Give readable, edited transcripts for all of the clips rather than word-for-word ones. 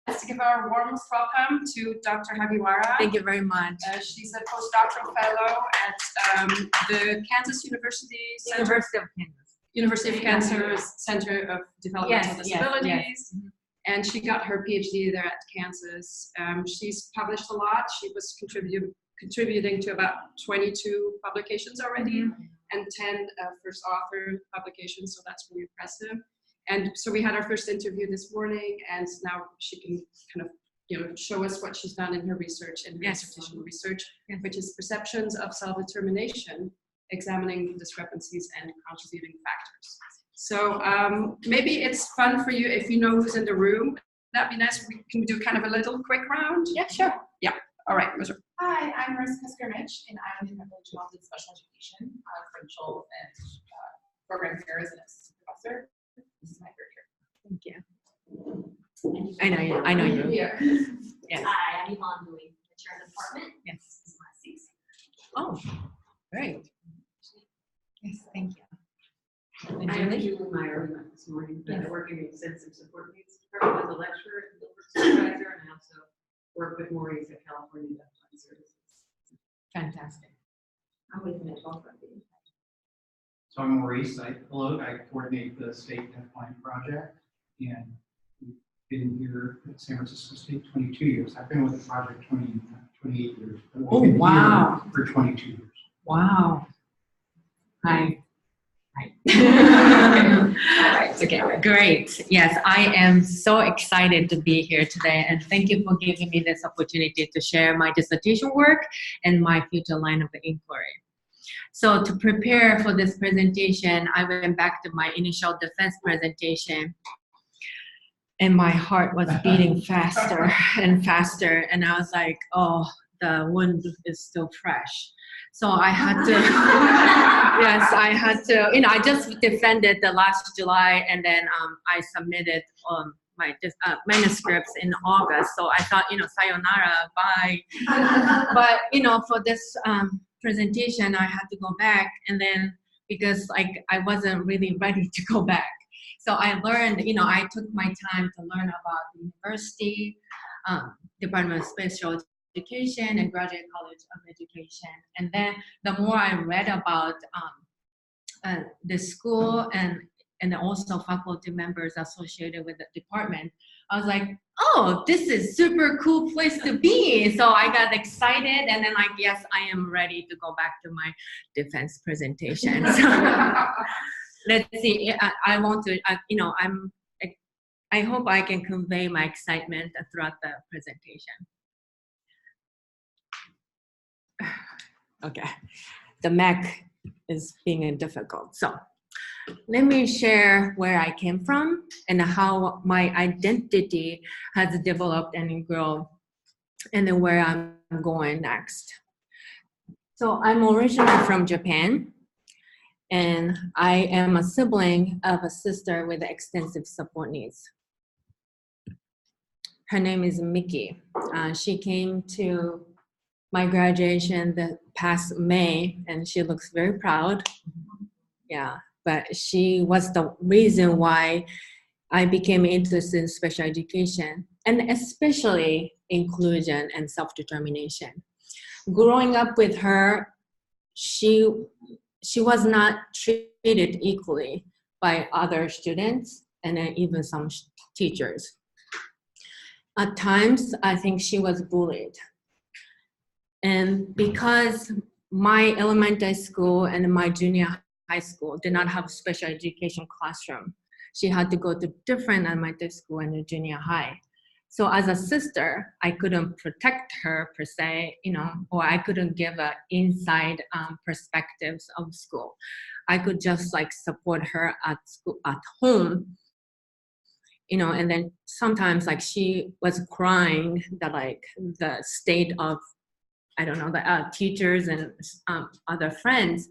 Let's give our warmest welcome to Dr. Hagiwara. Thank you very much. She's a postdoctoral fellow at the Kansas University Center. University of Kansas Center of Developmental Disabilities. Yes. And she got her PhD there at Kansas. She's published a lot. She was contributing to about 22 publications already, and 10 first author publications, so that's really impressive. And so we had our first interview this morning, and now she can kind of show us what she's done in her research, in her dissertation research, which is perceptions of self-determination, examining discrepancies and contributing factors. So maybe it's fun for you if you know who's in the room. That'd be nice. We can do kind of a little quick round. Yeah, sure. Yeah. All right. Hi, I'm Mariska Skirmich, and I'm in Religion in Special Education, Provincial and Program here as an assistant professor. This is my third year. Thank you. I know you. Here. Yes. Hi, I'm Yvonne Louis, the chair of the department. Yes. This is my seat. Oh, great. Yes, thank you. And I am Julie? Julie Meyer. We met this morning. I work in the extensive support needs department as a lecturer and supervisor, and I also work with Maurice at California Deafblind Services. Fantastic. I'm with Mitchell from the So I'm Maurice. I coordinate the State Deafblind Project, and we've been here at San Francisco State 22 years. I've been with the project 28 years. Oh, wow. For 22 years. Wow. Hi. Okay, great. Yes, I am so excited to be here today, and thank you for giving me this opportunity to share my dissertation work and my future line of inquiry. So to prepare for this presentation, I went back to my initial defense presentation, and my heart was beating faster and faster, and I was like, oh, the wound is still fresh. So I had to, yes, I had to, I just defended the last July, and then I submitted my manuscripts in August. So I thought, sayonara, bye. But, for this presentation, I had to go back, and then because I wasn't really ready to go back. So I learned, I took my time to learn about the university, Department of Special Education and Graduate College of Education. And then the more I read about the school and also faculty members associated with the department, I was like, oh, this is super cool place to be. So I got excited, and then yes, I am ready to go back to my defense presentation. So, let's see, I want to, I hope I can convey my excitement throughout the presentation. Okay, the Mac is being difficult. So let me share where I came from and how my identity has developed and grown, and then where I'm going next. So I'm originally from Japan, and I am a sibling of a sister with extensive support needs. Her name is Miki. She came to my graduation the past May, and she looks very proud. Yeah, but she was the reason why I became interested in special education, and especially inclusion and self-determination. Growing up with her, she was not treated equally by other students and then even some teachers. At times, I think she was bullied. And because my elementary school and my junior high school did not have special education classroom, she had to go to different elementary school and junior high. So as a sister, I couldn't protect her per se, or I couldn't give a inside perspectives of school. I could just support her at school, at home, and then sometimes she was crying that the state of, I don't know, the teachers and other friends,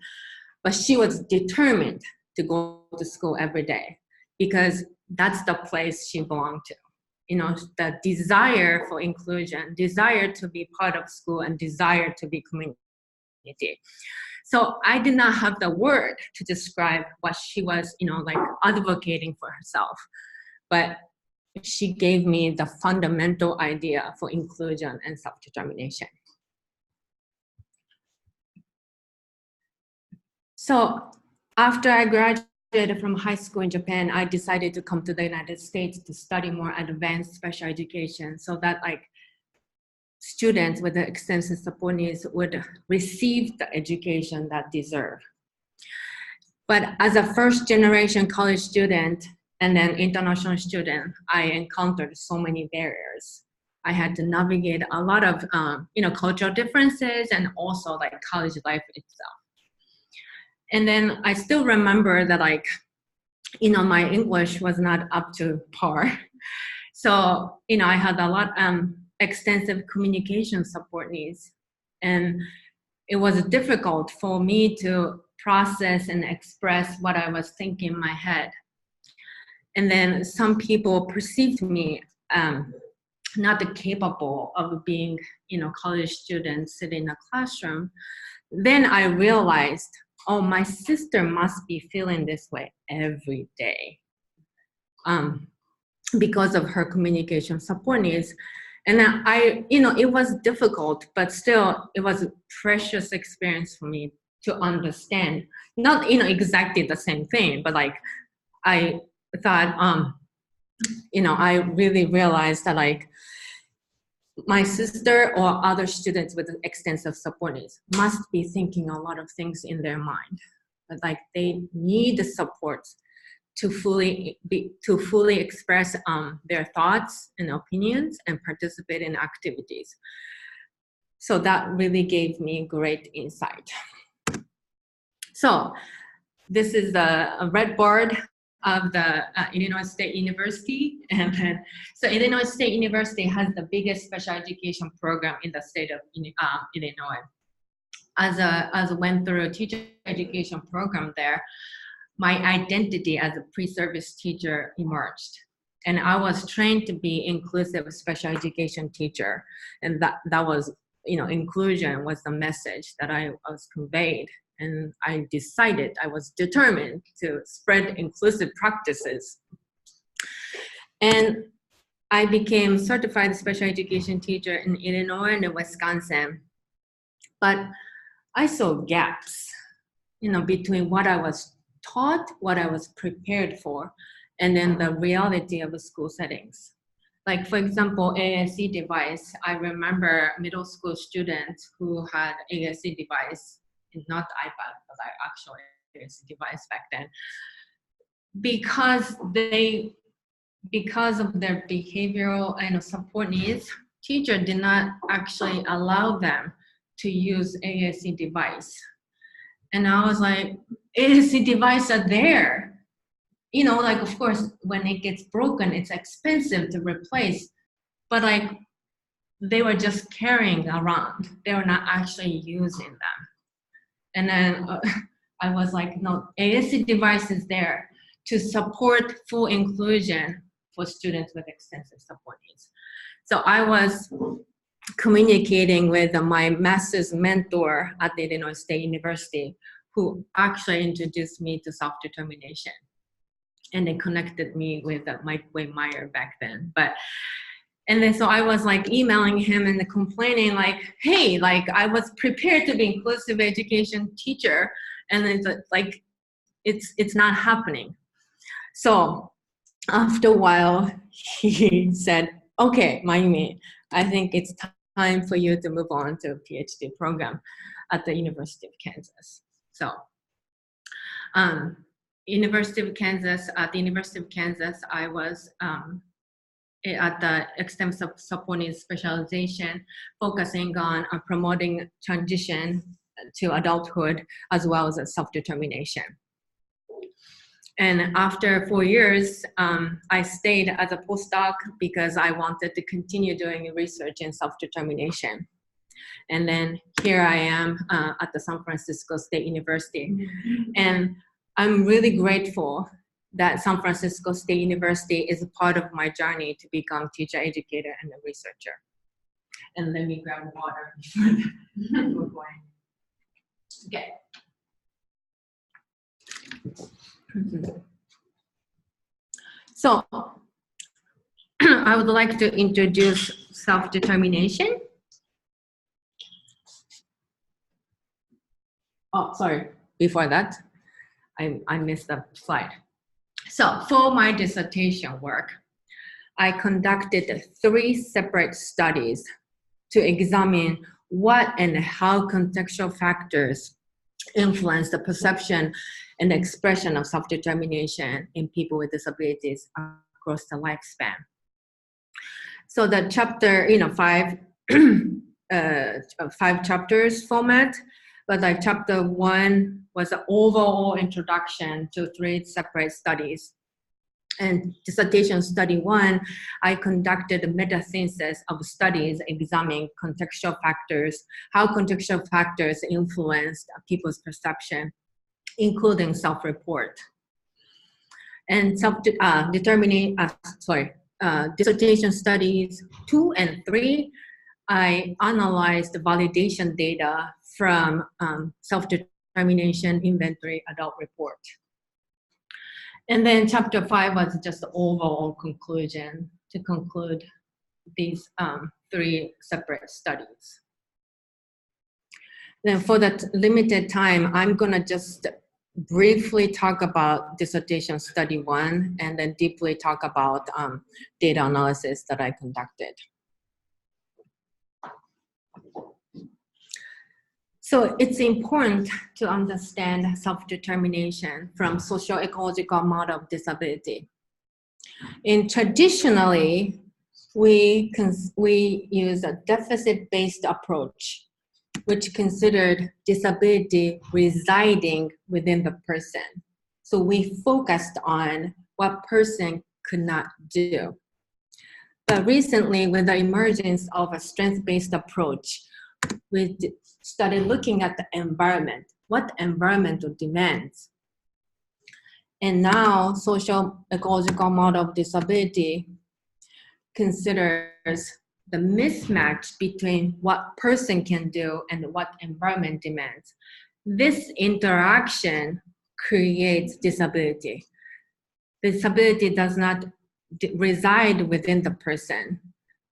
but she was determined to go to school every day because that's the place she belonged to. The desire for inclusion, desire to be part of school, and desire to be community. So I did not have the word to describe what she was, advocating for herself. But she gave me the fundamental idea for inclusion and self-determination. So after I graduated from high school in Japan, I decided to come to the United States to study more advanced special education so that like students with the extensive support needs would receive the education that deserve. But as a first generation college student and then international student, I encountered so many barriers. I had to navigate a lot of cultural differences and also like college life itself. And then I still remember that like, my English was not up to par. So, I had a lot extensive communication support needs. And it was difficult for me to process and express what I was thinking in my head. And then some people perceived me not capable of being, college student sitting in a classroom. Then I realized, oh, my sister must be feeling this way every day because of her communication support needs. And then it was difficult, but still it was a precious experience for me to understand, not, exactly the same thing, but like, I thought, I really realized that like, my sister or other students with extensive support needs must be thinking a lot of things in their mind, but like they need the support to fully express their thoughts and opinions and participate in activities. So that really gave me great insight. So this is a red board of the Illinois State University. And then, so Illinois State University has the biggest special education program in the state of Illinois. As I went through a teacher education program there, my identity as a pre-service teacher emerged. And I was trained to be inclusive special education teacher. And that was, inclusion was the message that I was conveyed. And I was determined to spread inclusive practices. And I became certified special education teacher in Illinois and Wisconsin. But I saw gaps, between what I was taught, what I was prepared for, and then the reality of the school settings. Like, for example, ASC device. I remember middle school students who had ASC device, not iPad, but like actual ASC device back then, because of their behavioral and support needs, teacher did not actually allow them to use ASC device. And I was like, ASC devices are there. Like, of course, when it gets broken, it's expensive to replace. But like, they were just carrying around. They were not actually using them. And then I was like, no, ASC device is there to support full inclusion for students with extensive support needs. So I was communicating with my master's mentor at the Illinois State University, who actually introduced me to self-determination. And they connected me with Mike Waymeyer back then. And then so I was like emailing him and complaining like, hey, like I was prepared to be inclusive education teacher, and it's like, it's not happening. So after a while, he said, okay, Mayumi, I think it's time for you to move on to a PhD program at the University of Kansas. So at the University of Kansas, I was at the extensive support needs specialization, focusing on promoting transition to adulthood as well as self-determination. And after 4 years, I stayed as a postdoc because I wanted to continue doing research in self-determination. And then here I am at the San Francisco State University. And I'm really grateful that San Francisco State University is a part of my journey to become teacher, educator, and a researcher. And let me grab water before going. Okay. So I would like to introduce self-determination. Oh, sorry, before that, I missed a slide. So for my dissertation work, I conducted 3 separate studies to examine what and how contextual factors influence the perception and expression of self-determination in people with disabilities across the lifespan. So the chapter, 5, 5 chapters format, but like chapter 1 was an overall introduction to 3 separate studies. And dissertation study 1, I conducted a meta-thesis of studies examining contextual factors, how contextual factors influenced people's perception, including self-report. And dissertation studies 2 and 3, I analyzed the validation data from self-determination inventory adult report. And then chapter 5 was just the overall conclusion to conclude these 3 separate studies. Then for the limited time, I'm gonna just briefly talk about dissertation study 1 and then deeply talk about data analysis that I conducted. So it's important to understand self-determination from socio-ecological model of disability. And traditionally, we use a deficit-based approach, which considered disability residing within the person. So we focused on what person could not do. But recently, with the emergence of a strength-based approach, we started looking at the environment, what environmental demands. And now, social ecological model of disability considers the mismatch between what person can do and what environment demands. This interaction creates disability. Disability does not reside within the person,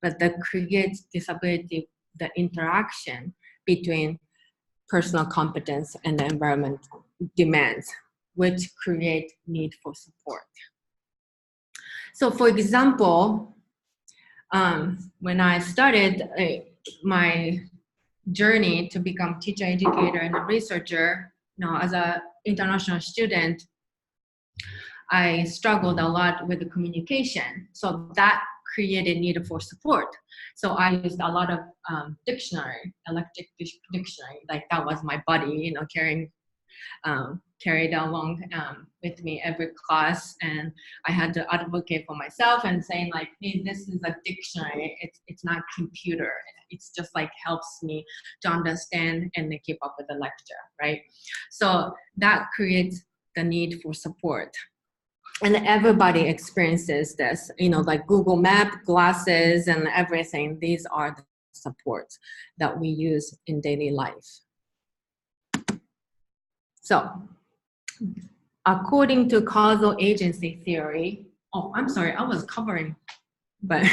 but that creates disability, the interaction between personal competence and the environment demands, which create need for support. So for example, when I started my journey to become teacher, educator, and a researcher, as an international student, I struggled a lot with the communication. So that created need for support. So I used a lot of dictionary, electric dictionary, like that was my buddy, carried along with me every class, and I had to advocate for myself and saying like, hey, this is a dictionary, it's not computer. It's just like helps me to understand and keep up with the lecture, right? So that creates the need for support. And everybody experiences this, like Google Map, glasses, and everything. These are the supports that we use in daily life. So, according to causal agency theory, I'm sorry, I was covering, but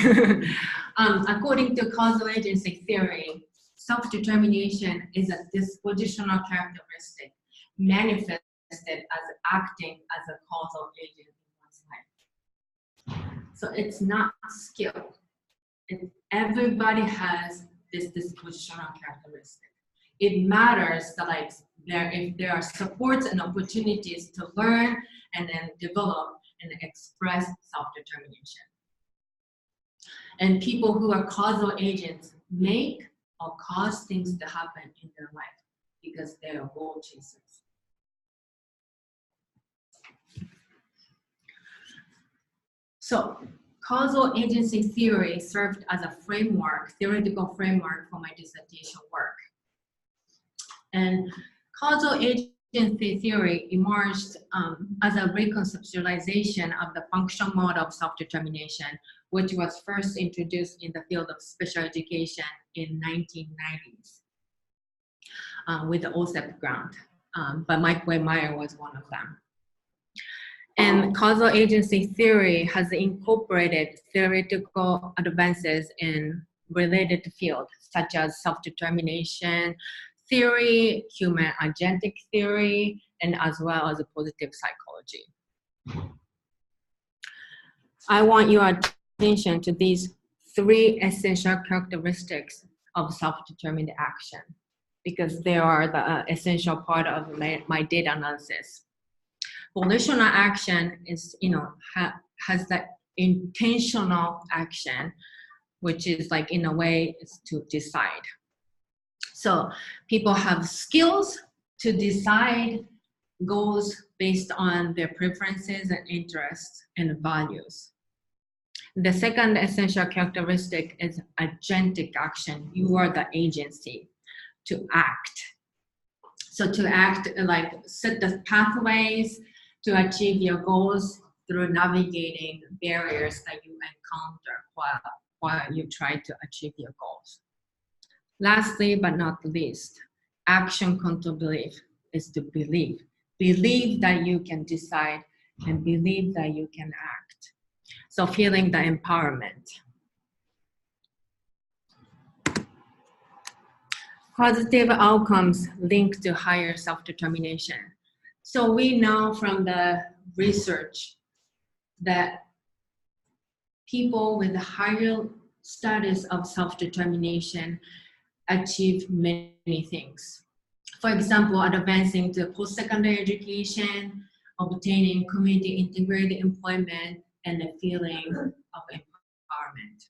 according to causal agency theory, self-determination is a dispositional characteristic manifested as acting as a causal agent in one's life. So it's not skill. Everybody has this dispositional characteristic. It matters that if there are supports and opportunities to learn and then develop and express self-determination. And people who are causal agents make or cause things to happen in their life because they are goal chasers. So causal agency theory served as a theoretical framework for my dissertation work. And causal agency theory emerged as a reconceptualization of the functional model of self-determination, which was first introduced in the field of special education in 1990s with the OSEP grant, but Mike Waymeyer was one of them. And causal agency theory has incorporated theoretical advances in related fields such as self-determination theory, human agentic theory, and as well as positive psychology. I want your attention to these 3 essential characteristics of self-determined action because they are the essential part of my data analysis. Volitional action is, has that intentional action, which is like in a way is to decide. So people have skills to decide goals based on their preferences and interests and values. The second essential characteristic is agentic action. You are the agency to act. So to act, like set the pathways to achieve your goals through navigating barriers that you encounter while you try to achieve your goals. Lastly, but not least, action control belief is to believe. Believe that you can decide and believe that you can act. So feeling the empowerment. Positive outcomes linked to higher self-determination. So we know from the research that people with a higher status of self-determination achieve many things. For example, advancing to post-secondary education, obtaining community integrated employment, and a feeling of empowerment.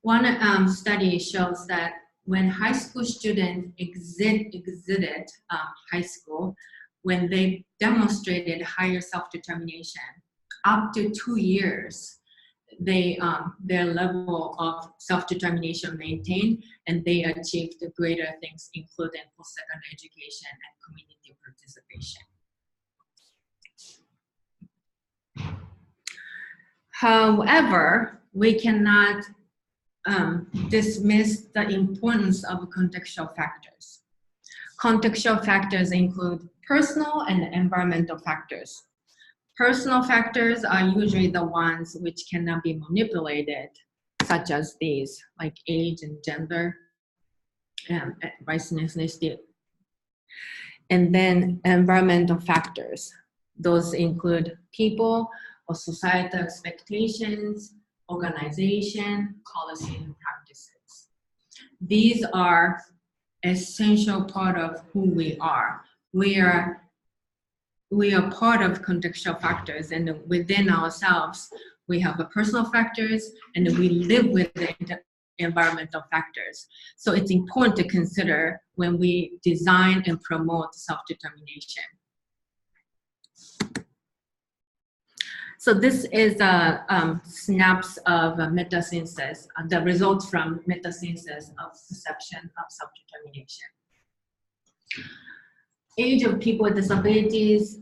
One study shows that when high school students exited high school, when they demonstrated higher self-determination, up to 2 years, their level of self-determination maintained, and they achieved greater things, including post-secondary education and community participation. However, we cannot dismiss the importance of contextual factors. Contextual factors include personal and environmental factors. Personal factors are usually the ones which cannot be manipulated, such as these, like age and gender, race and ethnicity. And then environmental factors. Those include people or societal expectations, organization, policy, and practices. These are essential part of who we are. We are part of contextual factors, and within ourselves, we have the personal factors, and we live with the environmental factors. So it's important to consider when we design and promote self-determination. So this is a snaps of meta-synthesis, the results from meta-synthesis of perception of self-determination. Age of people with disabilities,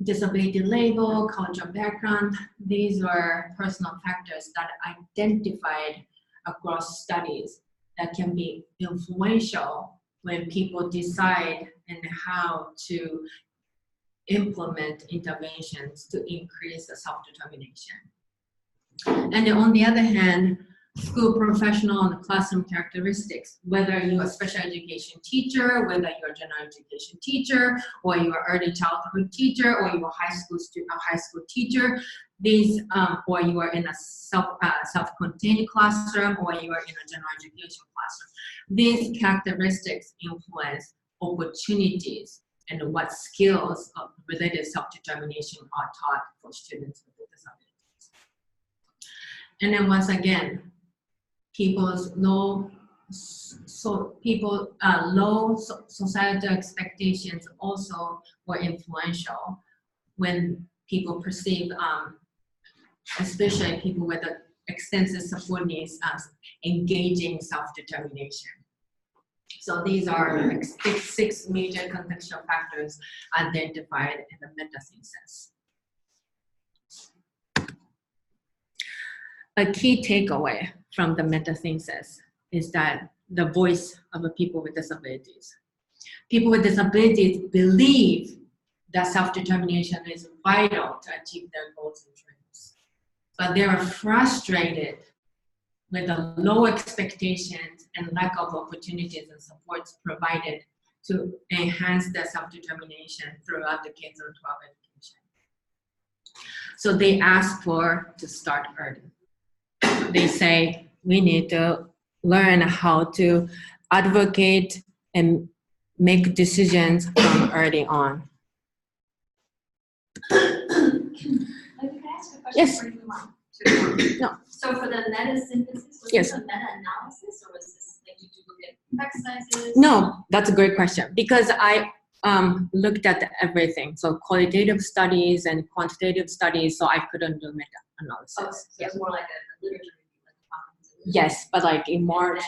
disability label, cultural background, these were personal factors that identified across studies that can be influential when people decide and how to implement interventions to increase the self-determination. And then on the other hand, school professional and classroom characteristics, whether you're a special education teacher, whether you're a general education teacher, or you're an early childhood teacher, or you're a high school teacher, these, or you are in a self-contained classroom, or you are in a general education classroom. These characteristics influence opportunities and what skills of related self-determination are taught for students with disabilities. And then once again, people's low societal expectations also were influential when people perceive, especially people with extensive support needs, as engaging self-determination. So these are like six major contextual factors identified in the meta-synthesis. A key takeaway from the meta-synthesis is that the voice of the people with disabilities. People with disabilities believe that self-determination is vital to achieve their goals and dreams. But they are frustrated with the low expectations and lack of opportunities and supports provided to enhance their self-determination throughout the K-12 education. So they ask to start early. They say, we need to learn how to advocate and make decisions from early on. Can I ask a question Yes. before you move on? No. So for the meta-synthesis, was Yes. this a meta-analysis or was this, like, did you look at effect sizes? No, that's a great question because I looked at everything. So qualitative studies and quantitative studies, so I couldn't do meta-analysis. Okay, so Yeah. it's more like a literature review, like a comprehensive literature Yes, but like in review, more, and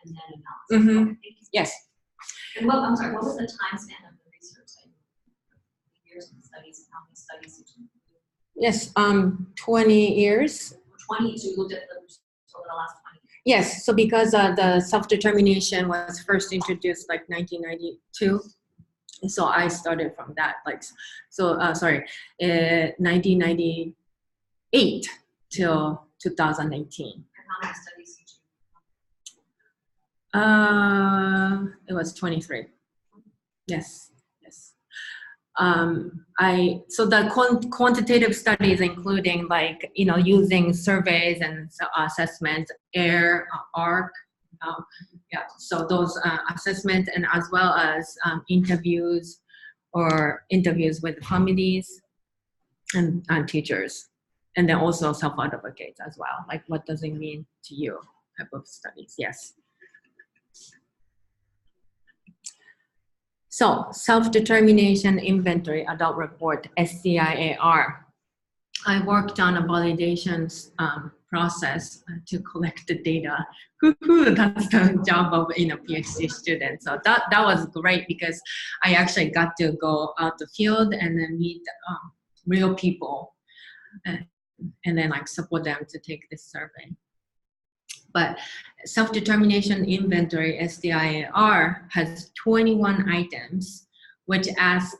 then analysis. Mhm. Okay, thank you. yes. And what, I'm sorry, what was the time span of the research? Like, years of studies, and how many studies did you do? Yes, 20 years. 20, so you looked at the, over the last 20 years. Yes, so because the self-determination was first introduced like 1992, so I started from that, like, so 1998 till 2018. And how many studies did you? It was 23. Yes, yes. So the quantitative studies, including like, using surveys and assessments, ARC, yeah. So those assessments, and as well as interviews with families and teachers, and then also self-advocates as well. Like, what does it mean to you? Type of studies. Yes. So, self-determination inventory adult report, SCIAR. I worked on a validation process to collect the data. That's the job of PhD student. So that was great because I actually got to go out the field and then meet real people and then like support them to take this survey. But self-determination inventory, SDIAR, has 21 items, which ask,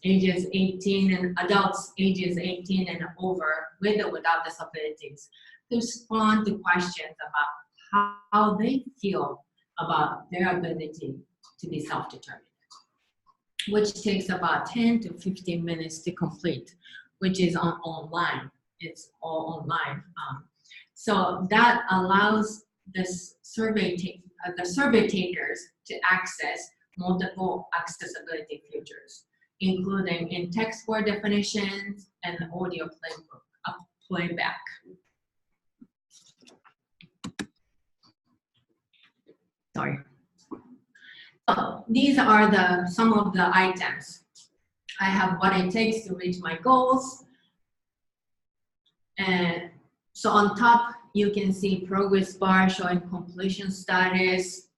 ages 18 and adults ages 18 and over, with or without disabilities, to respond to questions about how they feel about their ability to be self-determined, which takes about 10 to 15 minutes to complete, which is online. It's all online. So that allows this the survey takers to access multiple accessibility features, including in-text word definitions and audio playback. Sorry. So these are some of the items. I have what it takes to reach my goals. And so on top, you can see progress bar showing completion status,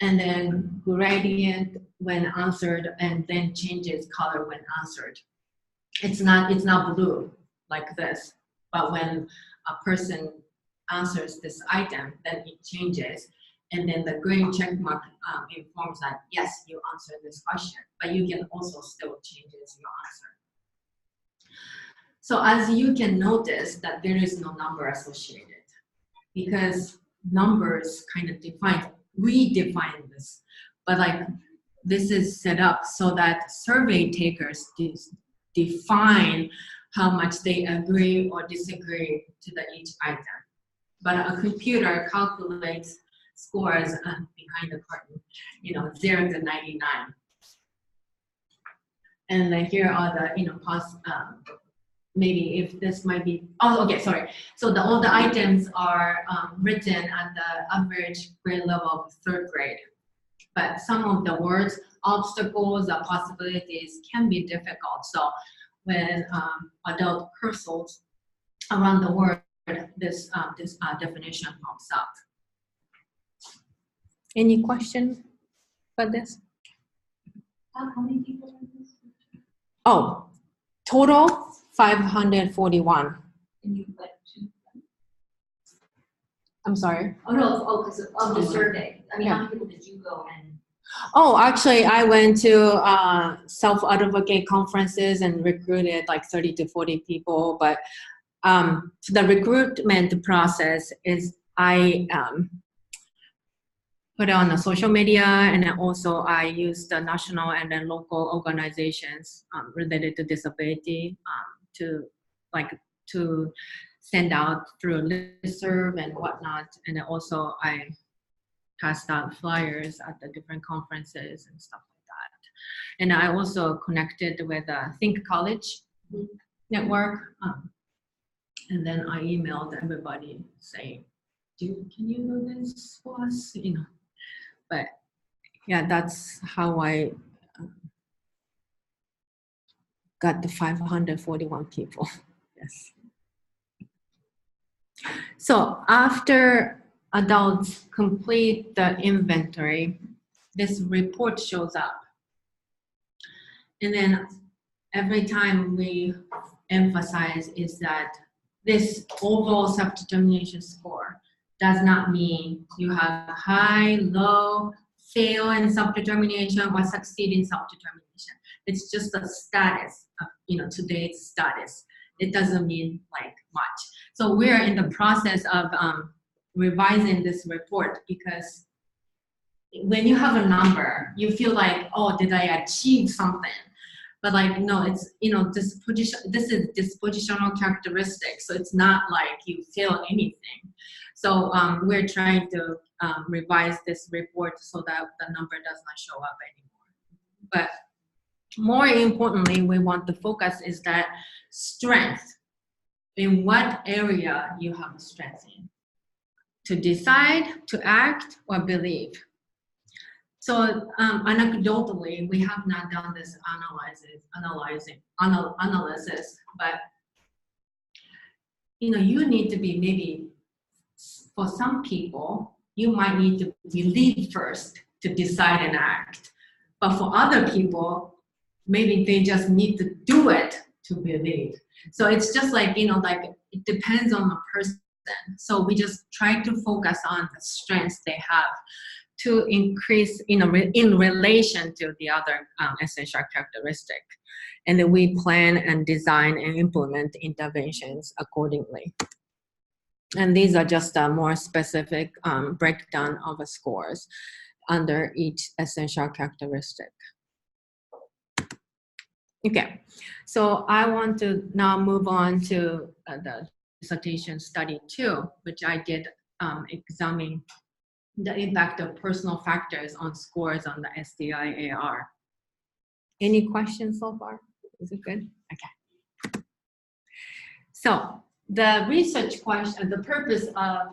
and then gradient when answered, and then changes color when answered. It's not blue like this, but when a person answers this item, then it changes, and then the green check mark informs that yes, you answered this question, but you can also still change your answer. So as you can notice that there is no number associated, because numbers kind of we define this, but like this is set up so that survey takers define how much they agree or disagree to each item. But a computer calculates scores behind the curtain, 0 to 99. And then here are the, maybe if this might be, So all the items are written at the average grade level of 3rd grade. But some of the words, obstacles, or possibilities can be difficult. So when adult cursors around the word, this definition pops up. Any question about this? How many people are in this? Oh, total 541. And you went to? I'm sorry. Oh no, because of the survey. I mean, Yeah. how many people did you go and? Oh, actually, I went to self-advocate conferences and recruited like 30 to 40 people. But the recruitment process is I put it on the social media, and then also I use the national and then local organizations related to disability to send out through listserv and whatnot. And then also I passed out flyers at the different conferences and stuff like that. And I also connected with a Think College network. And then I emailed everybody saying, can you do this for us? You know, but yeah, that's how I got the 541 people. Yes. So after adults complete the inventory, this report shows up. And then every time we emphasize is that this overall self-determination score does not mean you have high, low, fail in self-determination or succeed in self-determination. It's just the status of, today's status. It doesn't mean like much. So we're in the process of revising this report, because when you have a number, you feel like, oh, did I achieve something? But like, no, it's, this is dispositional characteristic. So it's not like you feel anything. So we're trying to revise this report so that the number does not show up anymore. But more importantly, we want the focus is that strength. In what area you have a strength in. To decide, to act, or believe. So anecdotally, we have not done this analysis, but you need to be, maybe for some people, you might need to believe first to decide and act. But for other people, maybe they just need to do it to believe. So it's just like, it depends on the person. So we just try to focus on the strengths they have to increase, in relation to the other essential characteristic. And then we plan and design and implement interventions accordingly. And these are just a more specific breakdown of the scores under each essential characteristic. Okay, so I want to now move on to the dissertation study 2, which I did examine the impact of personal factors on scores on the SDI-AR. Any questions so far? Is it good? Okay. So the research question, the purpose of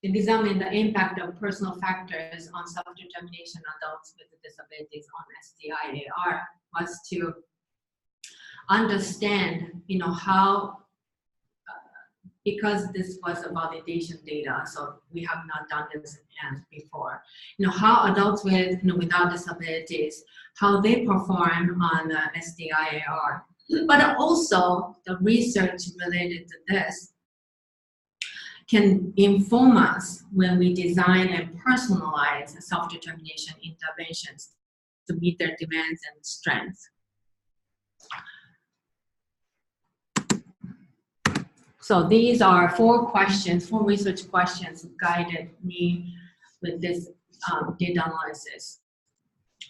examining the impact of personal factors on self-determination adults with disabilities on SDI-AR was to understand, how, because this was a validation data, so we have not done this before, how adults with, without disabilities, how they perform on the SDI-AR. But also the research related to this can inform us when we design and personalize self-determination interventions to meet their demands and strengths. So these are 4 research questions guided me with this data analysis.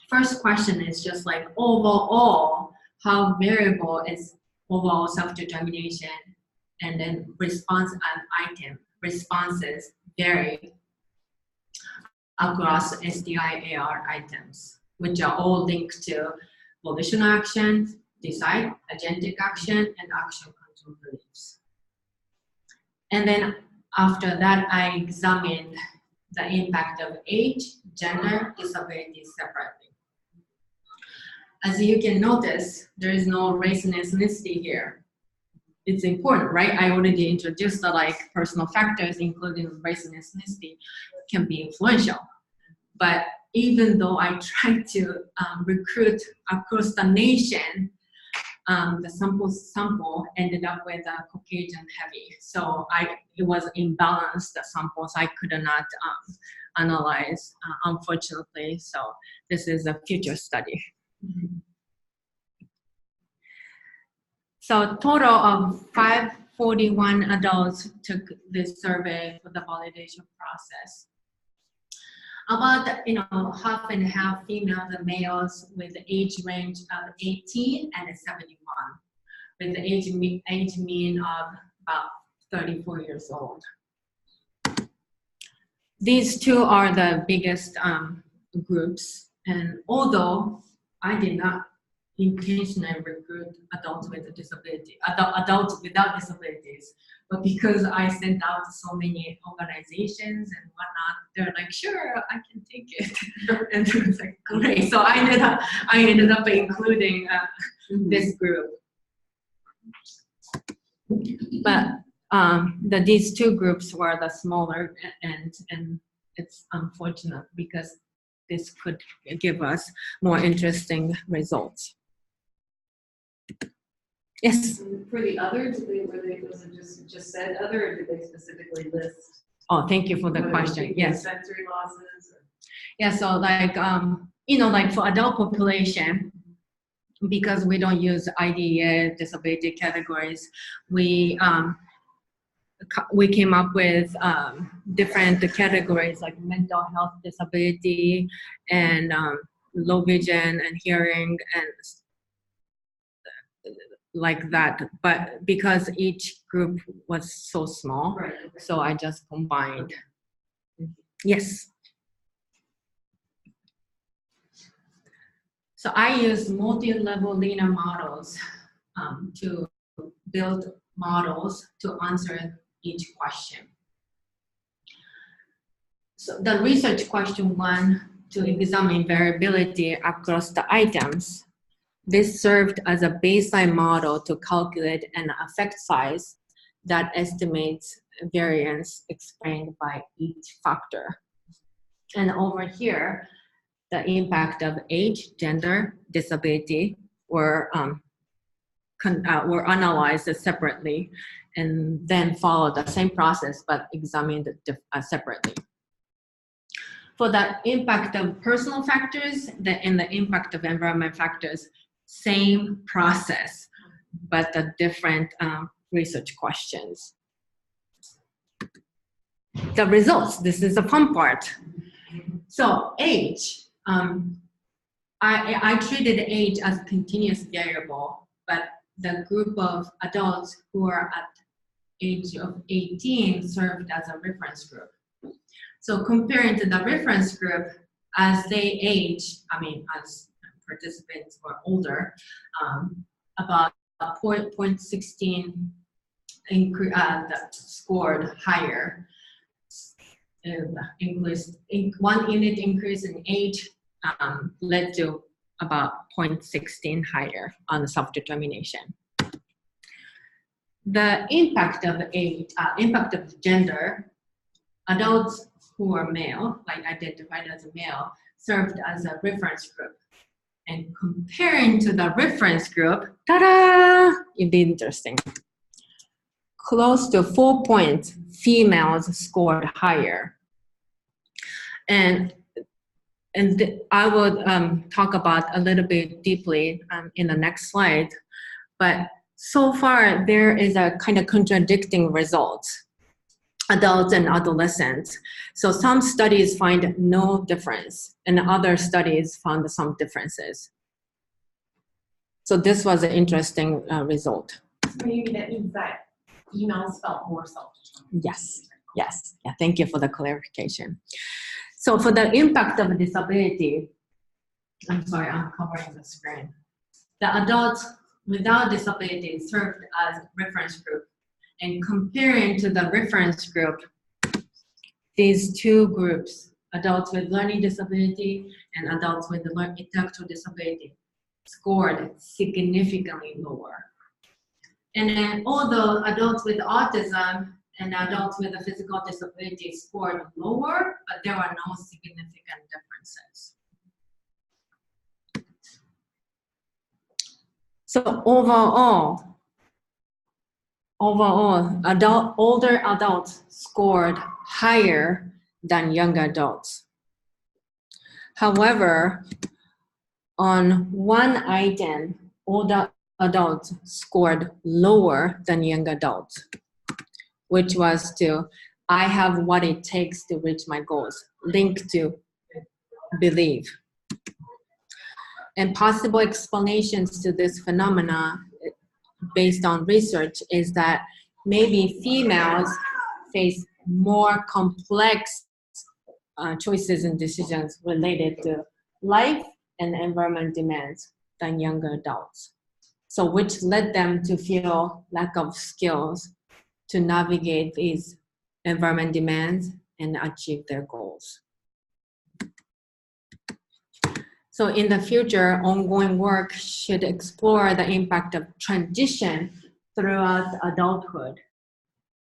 First question is just like, overall, how variable is overall self-determination, and then responses vary across SDI-AR items, which are all linked to volitional action, decide, agentic action, and action control beliefs. And then after that, I examined the impact of age, gender, disability separately. As you can notice, there is no race and ethnicity here. It's important, right? I already introduced the personal factors, including race and ethnicity, can be influential. But even though I tried to recruit across the nation, the sample ended up with a Caucasian heavy. So it was imbalanced, the samples. I could not analyzed, unfortunately. So this is a future study. So total of 541 adults took this survey for the validation process. About half and half females and males with the age range of 18 and 71, with the age mean of about 34 years old. These two are the biggest groups, and although I did not intentionally recruit adults with a disability, adults without disabilities, but because I sent out to so many organizations and whatnot, they're like, sure, I can take it. And it was like, great. So I ended up including this group. But these two groups were the smaller, and it's unfortunate because this could give us more interesting results. Yes. For the others, was it just said other, or did they specifically list? Oh, thank you for the whether it question. be Yes. Sensory losses. Or? Yeah. So like like for adult population, because we don't use IDEA disability categories, we came up with different categories like mental health disability and low vision and hearing and like that. But because each group was so small, Right. so I just combined. Yes. So I use multi-level linear models to build models to answer each question. So the research question 1 to examine variability across the items. This served as a baseline model to calculate an effect size that estimates variance explained by each factor. And over here, the impact of age, gender, disability were analyzed separately and then followed the same process but examined separately. For the impact of personal factors and the impact of environment factors, same process, but the different research questions. The results, this is the fun part. So age, I treated age as a continuous variable, but the group of adults who are at age of 18 served as a reference group. So comparing to the reference group, as they age, as participants were older, about 0.16 scored higher. One unit increase in age led to about 0.16 higher on the self-determination. The impact of age, impact of gender, adults who are male, like identified as a male, served as a reference group. And comparing to the reference group, ta-da! It'd be interesting. Close to 4 points, females scored higher. And I would talk about a little bit deeply in the next slide. But so far, there is a kind of contradicting result. Adults and adolescents. So some studies find no difference, and other studies found some differences. So this was an interesting result. So maybe that means that females felt more self-determined. Yes, yes. Yeah, thank you for the clarification. So for the impact of disability, I'm sorry, I'm covering the screen. The adults without disability served as reference group. And comparing to the reference group, these two groups, adults with learning disability and adults with intellectual disability, scored significantly lower. And then although adults with autism and adults with a physical disability scored lower, but there are no significant differences. So overall, older adults scored higher than younger adults. However, on one item, older adults scored lower than young adults, which was to, I have what it takes to reach my goals, linked to believe. And possible explanations to this phenomena based on research is that maybe females face more complex choices and decisions related to life and environment demands than younger adults. So which led them to feel lack of skills to navigate these environment demands and achieve their goals. So in the future, ongoing work should explore the impact of transition throughout adulthood,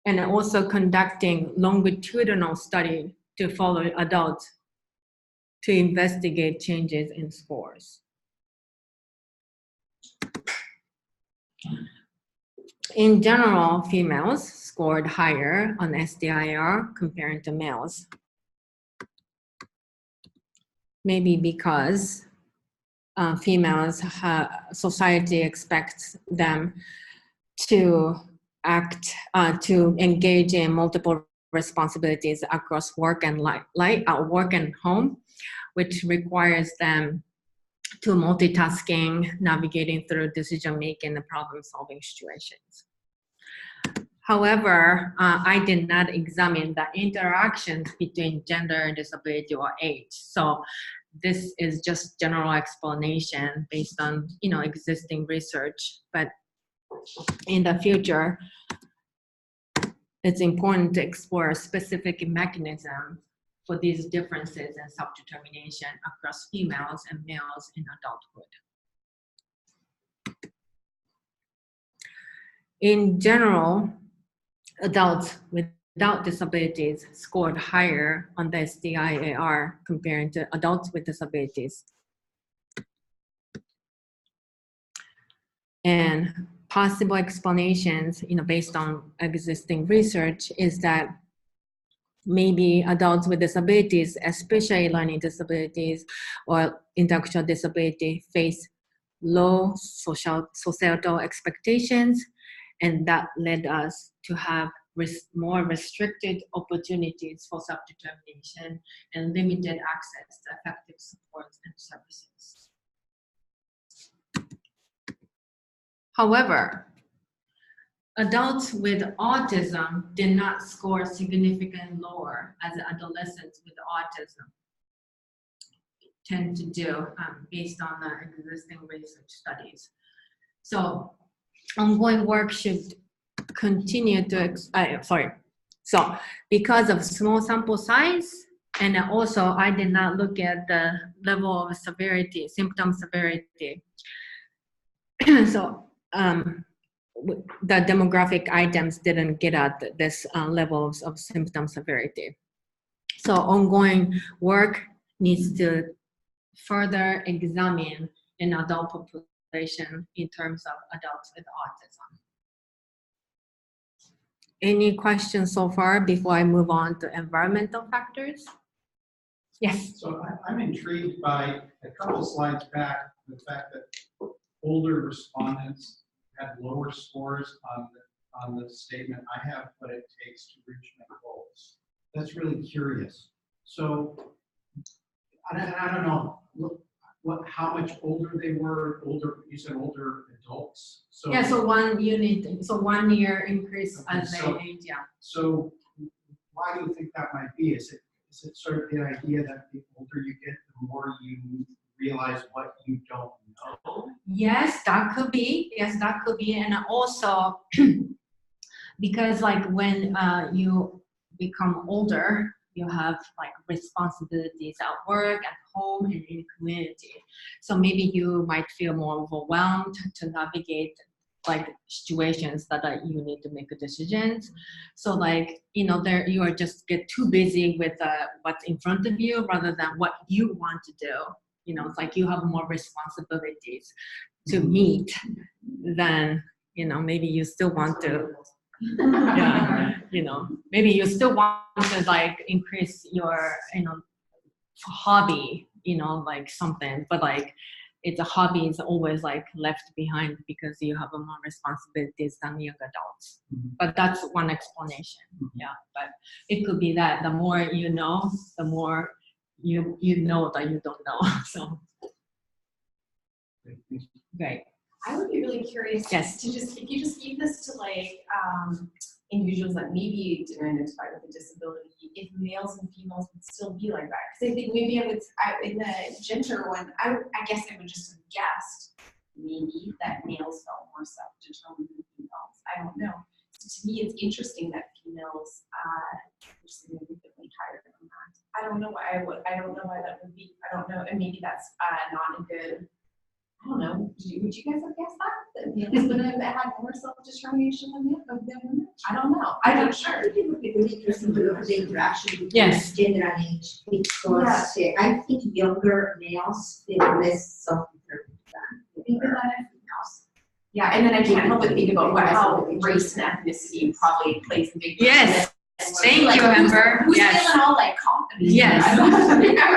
and also conducting longitudinal study to follow adults to investigate changes in scores. In general, females scored higher on SDIR compared to males. Maybe because society expects them to act, to engage in multiple responsibilities across work and work and home, which requires them to multitasking, navigating through decision-making and problem-solving situations. However, I did not examine the interactions between gender, disability, or age. So this is just general explanation based on existing research. But in the future, it's important to explore specific mechanisms for these differences in self-determination across females and males in adulthood. In general, adults without disabilities scored higher on the SDIAR compared to adults with disabilities. And possible explanations, based on existing research, is that maybe adults with disabilities, especially learning disabilities or intellectual disability, face low societal expectations, and that led us to have more restricted opportunities for self-determination and limited access to effective supports and services. However, adults with autism did not score significantly lower as adolescents with autism tend to do based on the existing research studies. So ongoing work should continue to, So because of small sample size, and also I did not look at the level of severity, symptom severity. So the demographic items didn't get at this levels of symptom severity. So ongoing work needs to further examine an adult population in terms of adults with autism. Any questions so far before I move on to environmental factors? Yes. So I'm intrigued by a couple slides back, the fact that older respondents had lower scores on the statement, I have what it takes to reach my goals. That's really curious. So I don't know how much older they were. You said older adults. So yeah, so 1 unit, so 1 year increase okay, as they age, yeah. So why do you think that might be? Is it sort of the idea that the older you get, the more you realize what you don't know? Yes, that could be. Yes, that could be. And also because like when you become older, you have like responsibilities at work, at home, and in community. So maybe you might feel more overwhelmed to navigate like situations that you need to make decisions. So like, there you are just get too busy with what's in front of you rather than what you want to do. It's like you have more responsibilities to meet than, maybe you still want to Yeah, maybe you still want to like increase your, hobby, like something, but like it's a hobby is always like left behind because you have more responsibilities than young adults. But that's one explanation. Yeah, but it could be that the more you know, the more you know that you don't know. So great. I would be really curious Yes. to just, if you just gave this to like individuals that maybe didn't identify with a disability, if males and females would still be like that. Because I think maybe in the gender one, I guess I would just have guessed maybe that males felt more self-determined than females. I don't know. So to me, it's interesting that females are significantly higher than that. I don't know why that would be. I don't know, and maybe that's not a good. I don't know. Would you guys have guessed that males would have had more self-determination than women? I don't know. I'm not sure. I think it would be really interesting to look at the interaction between Yes. gender and age, because I think younger males feel less self-determined than younger females. Yeah, and then I can't help but think about how race and ethnicity probably plays a big part. Yes. Thank Like, you, Amber. Who's Yes. feeling all like confident? Yes. I'm not complaining. I'm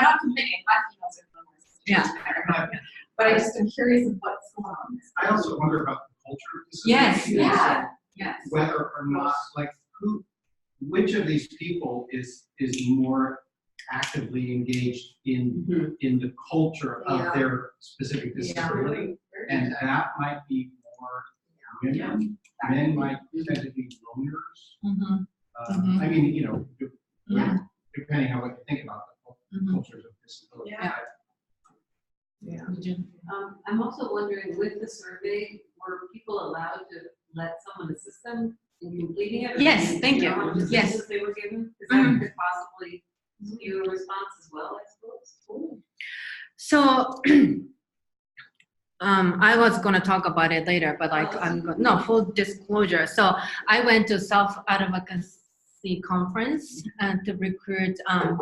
not complaining. Black females are but I just am curious of what's going on. I also wonder about the culture of Yes. disability. Yes. Whether or not, like, which of these people is more actively engaged in the culture of their specific disability, and that might be more women. Men might tend to be loners. I mean, depending on what you think about the cultures of disability. Yeah. I'm also wondering, with the survey, were people allowed to let someone assist them in completing it? Yes, thank you. How much Yes. assistance they were given? Because that could possibly skew a response as well, I suppose. So I was gonna talk about it later, but like full disclosure. So I went to self-advocacy conference to recruit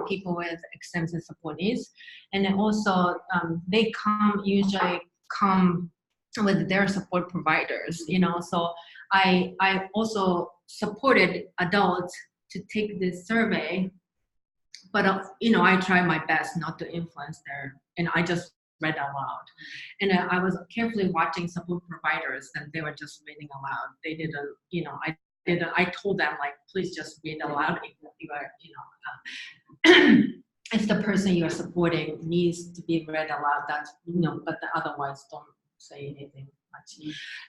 people with extensive support needs, and then also they usually come with their support providers. So I also supported adults to take this survey, but I try my best not to influence and I just read out loud. And I was carefully watching support providers, and they were just reading aloud. They didn't, I told them, like, please just read aloud if you are, if the person you are supporting needs to be read aloud, that's, but otherwise don't say anything much.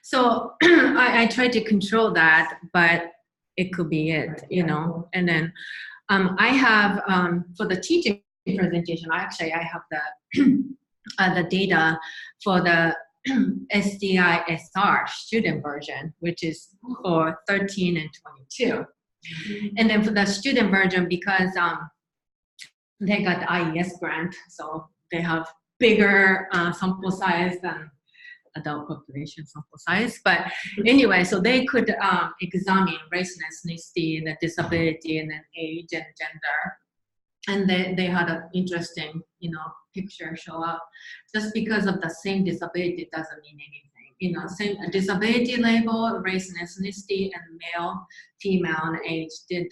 So I tried to control that, but it could be it, and then I have, for the teaching presentation, I have the data for the SDI-SR student version, which is for 13 and 22. And then for the student version, because they got the IES grant, so they have bigger sample size than adult population sample size. But anyway, so they could examine race and ethnicity, the disability, and then age and gender. And they had an interesting, picture show up. Just because of the same disability doesn't mean anything. Same disability label, race and ethnicity, and male, female, and age did,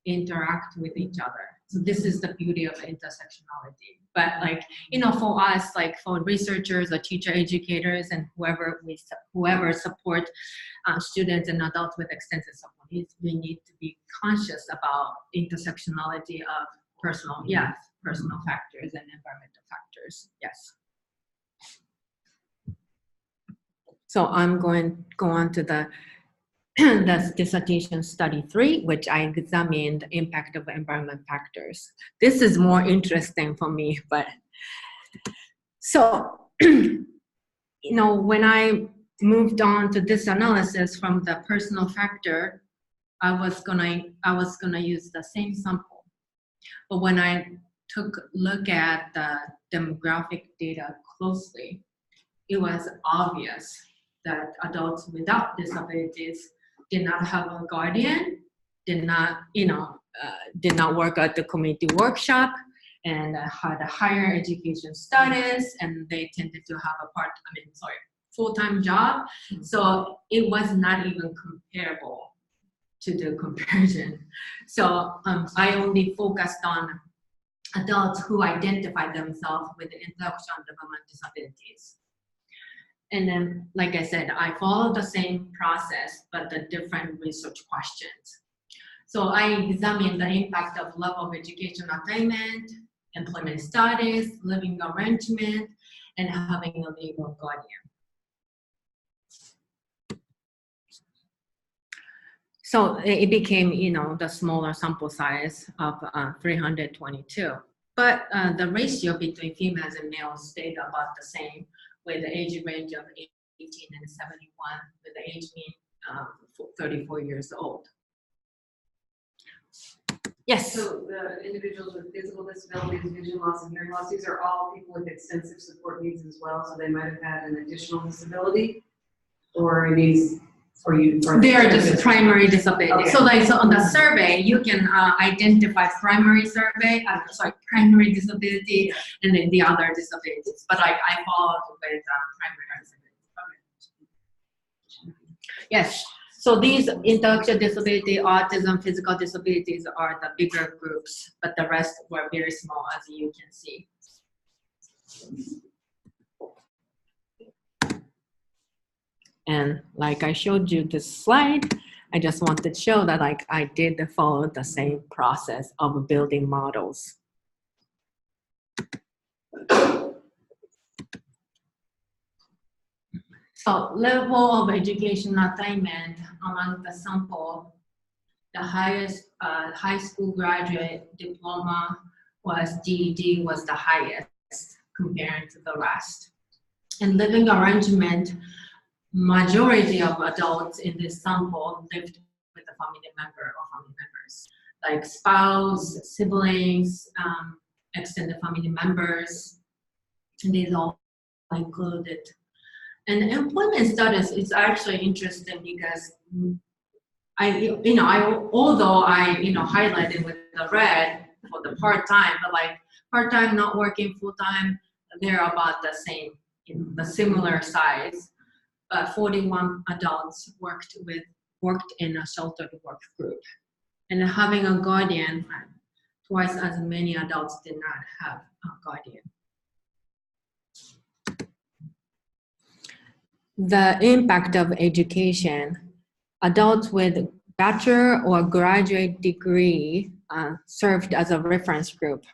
interact with each other. So this is the beauty of intersectionality. But for us, for researchers or teacher educators and whoever support students and adults with extensive support needs, we need to be conscious about intersectionality of personal factors and environmental factors. Yes. So I'm going to go on to that's dissertation study 3, which I examined the impact of environment factors. This is more interesting for me, but so, when I moved on to this analysis from the personal factor, I was gonna use the same sample. But when I took a look at the demographic data closely, it was obvious that adults without disabilities did not have a guardian, did not work at the community workshop, and had a higher education status, and they tended to have full-time job. So it was not even comparable to do comparison. So I only focused on adults who identify themselves with intellectual development disabilities. And then, like I said, I followed the same process, but the different research questions. So I examined the impact of level of education attainment, employment status, living arrangement, and having a legal guardian. So it became, the smaller sample size of 322. But the ratio between females and males stayed about the same, with the age range of 18 and 71, with the age mean 34 years old. Yes. So the individuals with physical disabilities, vision loss, and hearing loss, these are all people with extensive support needs as well. So they might have had an additional disability, or these, or you. They are just primary disability. Okay. So on the survey, you can identify primary primary disability, and then the other disabilities. But I followed with primary disability. Yes. So these intellectual disability, autism, physical disabilities are the bigger groups, but the rest were very small, as you can see. And like I showed you this slide, I just wanted to show that I did follow the same process of building models. So level of education attainment among the sample, the highest high school graduate diploma was GED was the highest compared to the rest. And living arrangement, majority of adults in this sample lived with a family member or family members, like spouse, siblings, extended family members, and these all included. And employment status is actually interesting because although I highlighted with the red for the part-time, but like part-time, not working full-time, they're about the same, the similar size. But 41 adults worked in a sheltered work group, and having a guardian, twice as many adults did not have a guardian. The impact of education. Adults with bachelor or graduate degree served as a reference group.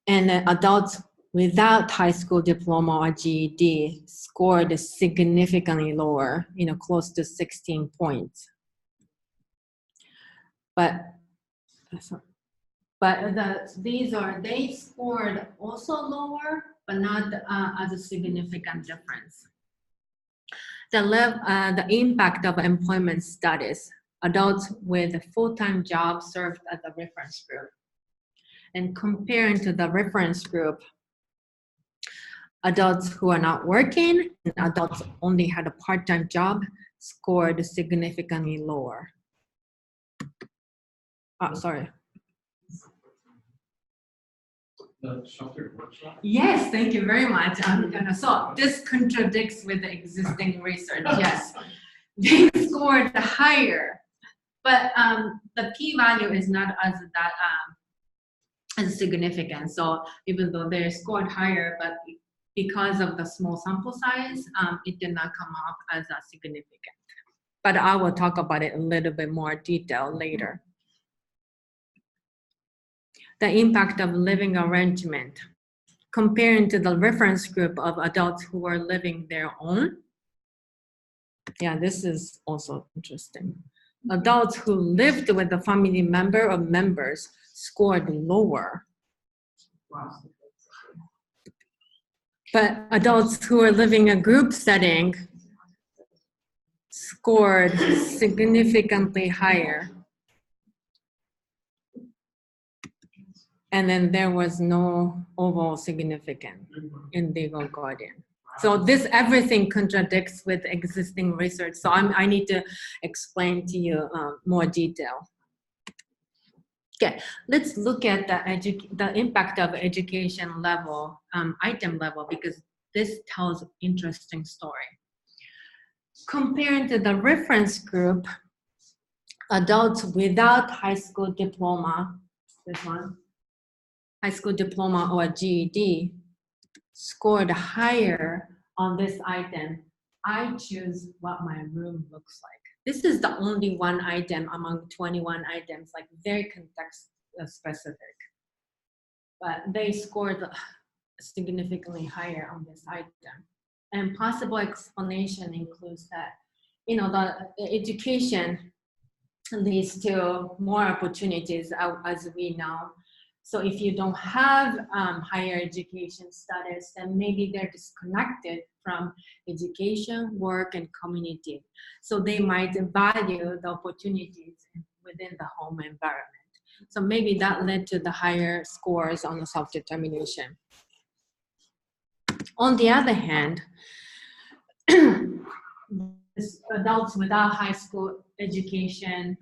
And adults without high school diploma or GED scored significantly lower, close to 16 points. But they scored also lower, but not as a significant difference. The impact of employment status. Adults with a full-time job served as a reference group. And comparing to the reference group, adults who are not working and adults only had a part-time job scored significantly lower. Oh, sorry. The sheltered workshop? Yes, thank you very much. So this contradicts with the existing research. Yes, they scored higher, but the p-value is not as significant. So even though they scored higher, but because of the small sample size, it did not come off as significant. But I will talk about it in a little bit more detail later. The impact of living arrangement. Comparing to the reference group of adults who are living their own. Yeah, this is also interesting. Adults who lived with a family member or members scored lower. But adults who are living in a group setting scored significantly higher. And then there was no overall significance in legal guardian. So this everything contradicts with existing research. So I need to explain to you more detail. Okay, let's look at the impact of education level, item level, because this tells interesting story. Comparing to the reference group, adults without high school diploma, this one, high school diploma or GED, scored higher on this item. I choose what my room looks like. This is the only one item among 21 items, like very context specific. But they scored significantly higher on this item. And possible explanation includes that, the education leads to more opportunities, as we know. So if you don't have higher education status, then maybe they're disconnected from education, work, and community. So they might value the opportunities within the home environment. So maybe that led to the higher scores on the self-determination. On the other hand, adults without high school education,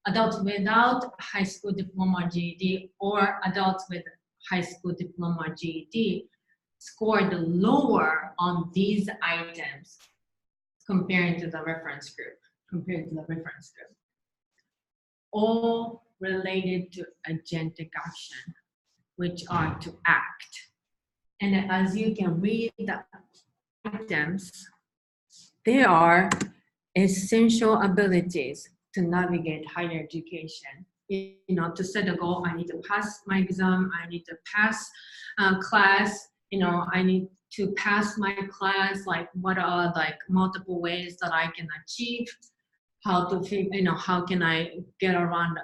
adults without high school diploma GED or adults with high school diploma GED scored lower on these items compared to the reference group. All related to agentic action, which are to act. And as you can read the items, they are essential abilities to navigate higher education. To set a goal, I need to pass my exam, I need to pass class, I need to pass my class, like what are like multiple ways that I can achieve, how can I get around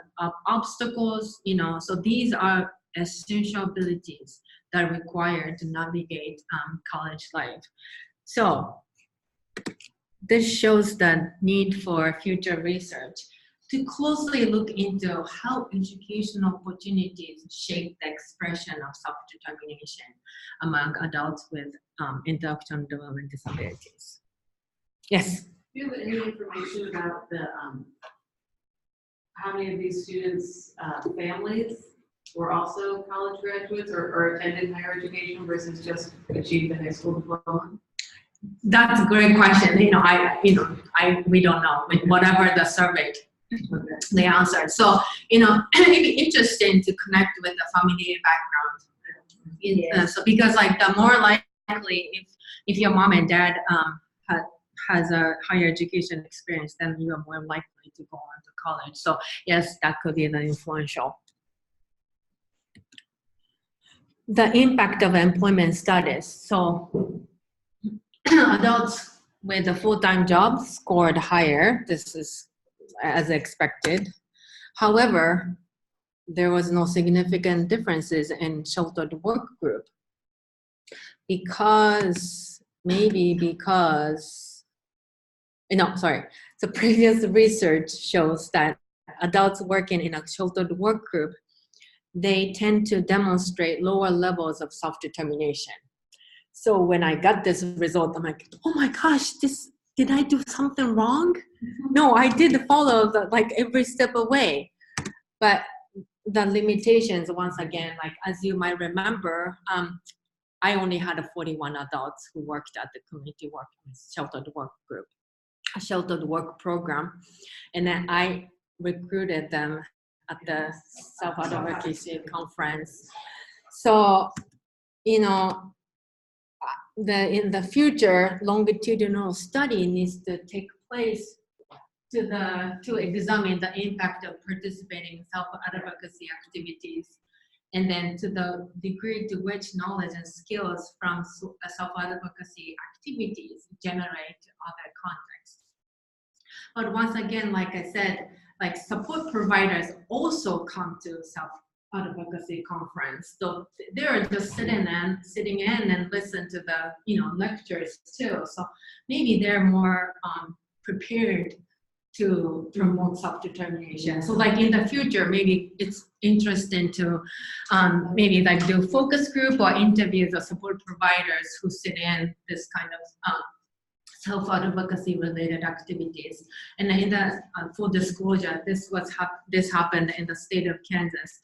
obstacles, so these are essential abilities that are required to navigate college life. So this shows the need for future research to closely look into how educational opportunities shape the expression of self-determination among adults with intellectual and development disabilities. Yes? Do you have any information about the how many of these students' families were also college graduates or attended higher education versus just achieved a high school diploma? That's a great question. We don't know. Whatever the survey, they answered. So, it'd be interesting to connect with the family background. So because like the more likely, if your mom and dad has a higher education experience, then you are more likely to go on to college. So yes, that could be the influential. The impact of employment status. So adults with a full-time job scored higher. This is as expected. However, there was no significant differences in sheltered work group So previous research shows that adults working in a sheltered work group, they tend to demonstrate lower levels of self-determination. So when I got this result, I'm like, oh my gosh, did I do something wrong? No, I did follow every step away. But the limitations, once again, as you might remember, I only had 41 adults who worked at the community work sheltered work group, a sheltered work program. And then I recruited them at the self-advocacy conference. So, in the future, longitudinal study needs to take place to examine the impact of participating in self-advocacy activities, and then to the degree to which knowledge and skills from self-advocacy activities generate other contexts. But once again, like I said, support providers also come to self-advocacy conference. So they're just sitting in and listen to the lectures too. So maybe they're more prepared to promote self-determination. So in the future, maybe it's interesting to maybe do focus group or interviews of support providers who sit in this kind of self-advocacy related activities. And in the full disclosure, this happened in the state of Kansas.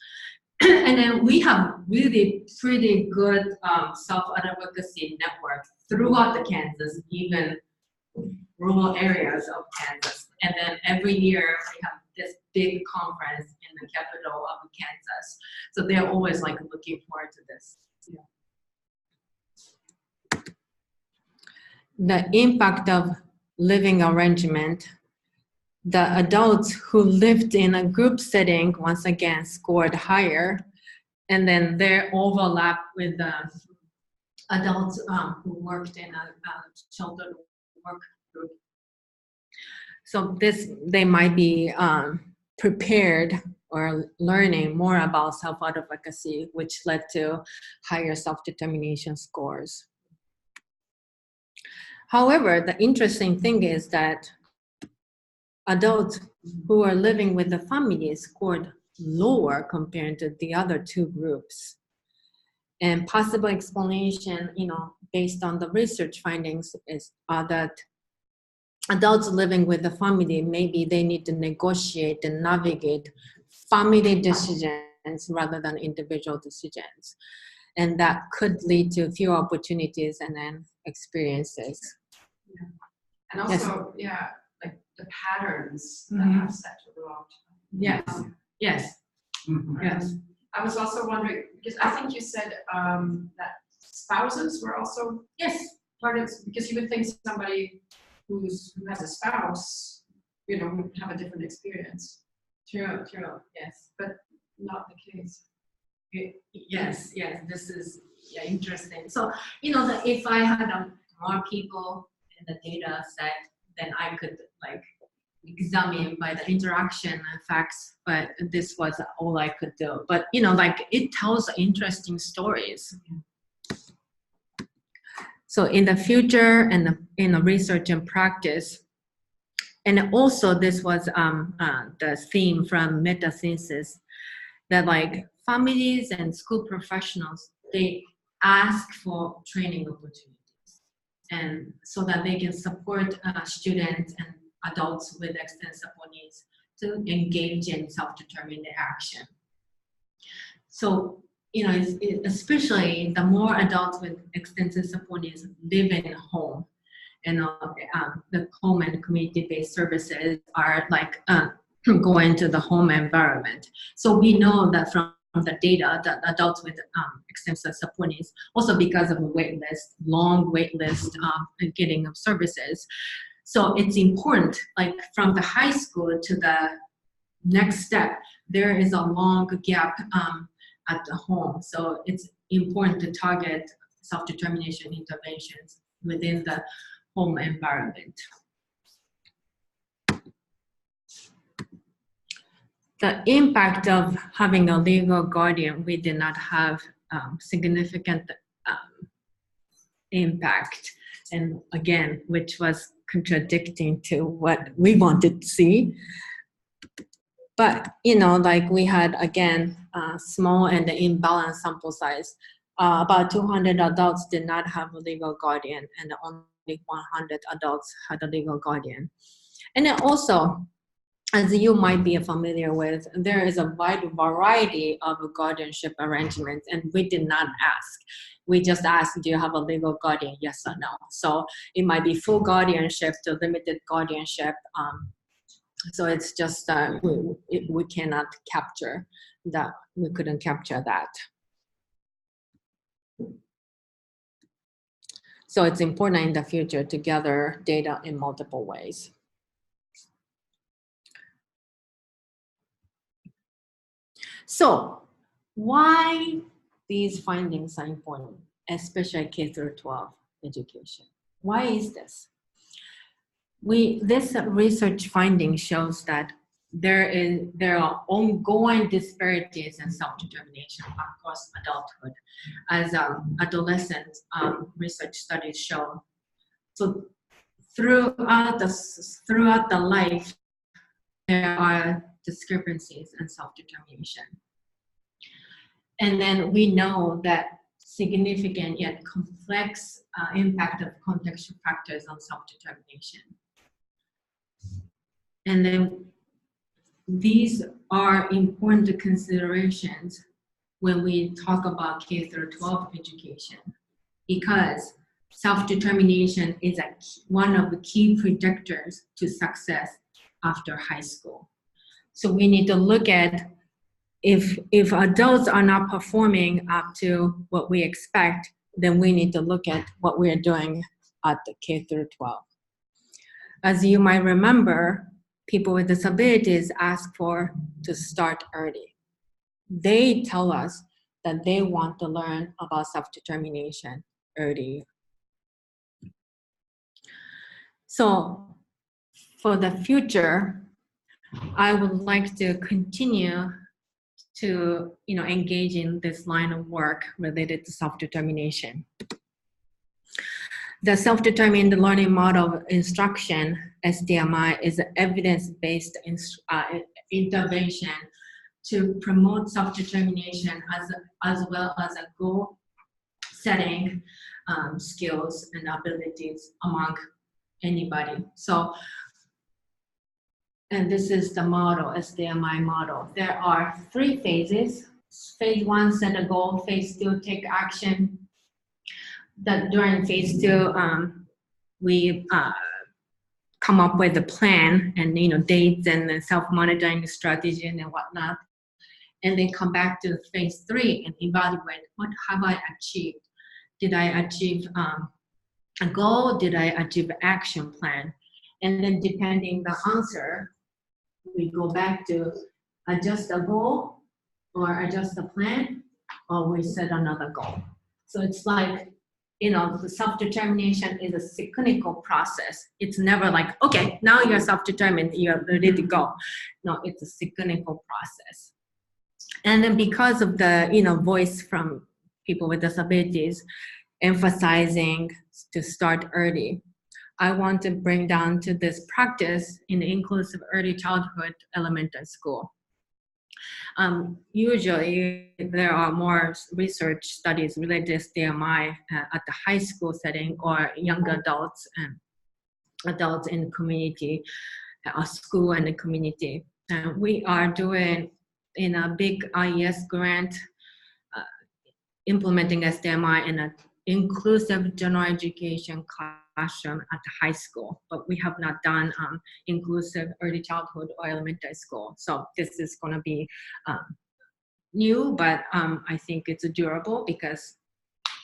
And then we have really pretty good self-advocacy network throughout the Kansas, even rural areas of Kansas. And then every year we have this big conference in the capital of Kansas. So they're always like looking forward to this. The impact of living arrangement. The adults who lived in a group setting, once again, scored higher. And then their overlap with the adults who worked in a children work group. So they might be prepared or learning more about self-advocacy, which led to higher self-determination scores. However, the interesting thing is that adults who are living with the family scored lower compared to the other two groups. And possible explanation, based on the research findings is that adults living with the family, maybe they need to negotiate and navigate family decisions rather than individual decisions. And that could lead to fewer opportunities and then experiences. Yeah. And also, like the patterns that Mhm. have set throughout. Yes, yes, Mhm. yes. I was also wondering, because I think you said that spouses were also Yes, part of, because you would think somebody who has a spouse, would have a different experience. true, yes. But not the case. Yes, this is interesting. So, that if I had more people in the data set, then I could like examine by the interaction effects, but this was all I could do. But, like it tells interesting stories. So in the future and in the research and practice, and also this was the theme from meta-thesis, that like families and school professionals, they ask for training opportunities, and so that they can support students and adults with extended support needs to engage in self-determined action. So, especially the more adults with extensive support needs live in a home, and the home and community-based services are like going to the home environment. So we know that from the data that adults with extensive support needs, also because of a long wait list getting of services. So it's important, like from the high school to the next step, there is a long gap at the home. So it's important to target self-determination interventions within the home environment. The impact of having a legal guardian, we did not have significant impact. And again, which was contradicting to what we wanted to see. But, like we had, again, small and imbalanced sample size. About 200 adults did not have a legal guardian, and only 100 adults had a legal guardian. And then also, as you might be familiar with, there is a wide variety of guardianship arrangements, and we did not ask. We just asked, do you have a legal guardian, yes or no? So it might be full guardianship to limited guardianship. So it's just we cannot capture that. We couldn't capture that. So it's important in the future to gather data in multiple ways. So why these findings are important, especially K-12 education? Why is this? This research finding shows that there are ongoing disparities in self-determination across adulthood, as adolescent research studies show. So throughout the life, there are discrepancies in self-determination. And then we know that significant yet complex impact of contextual factors on self-determination. And then these are important considerations when we talk about K through 12 education, because self-determination is one of the key predictors to success after high school. So we need to look at if adults are not performing up to what we expect, then we need to look at what we are doing at the K through 12. As you might remember, people with disabilities ask to start early. They tell us that they want to learn about self-determination early. So for the future, I would like to continue to engage in this line of work related to self-determination. The self-determined learning model of instruction, SDMI, is an evidence-based intervention to promote self-determination as well as a goal-setting skills and abilities among anybody. So, and this is the model, SDMI model. There are 3 phases. Phase 1, set a goal. Phase 2, take action. That during phase 2, we come up with a plan and dates and self-monitoring strategy and whatnot, and then come back to phase 3 and evaluate what have I achieved. Did I achieve a goal? Did I achieve an action plan? And then depending the answer, we go back to adjust a goal or adjust the plan, or we set another goal. So it's like, the self-determination is a sequential process. It's never like, okay, now you're self-determined, you're ready to go. No, it's a sequential process. And then because of the, voice from people with disabilities emphasizing to start early, I want to bring down to this practice in the inclusive early childhood elementary school. Usually there are more research studies related to SDMI at the high school setting or young adults and adults in the community, school and the community. We are doing in a big IES grant, implementing SDMI in an inclusive general education classroom at the high school, but we have not done inclusive early childhood or elementary school. So this is going to be new, but I think it's durable because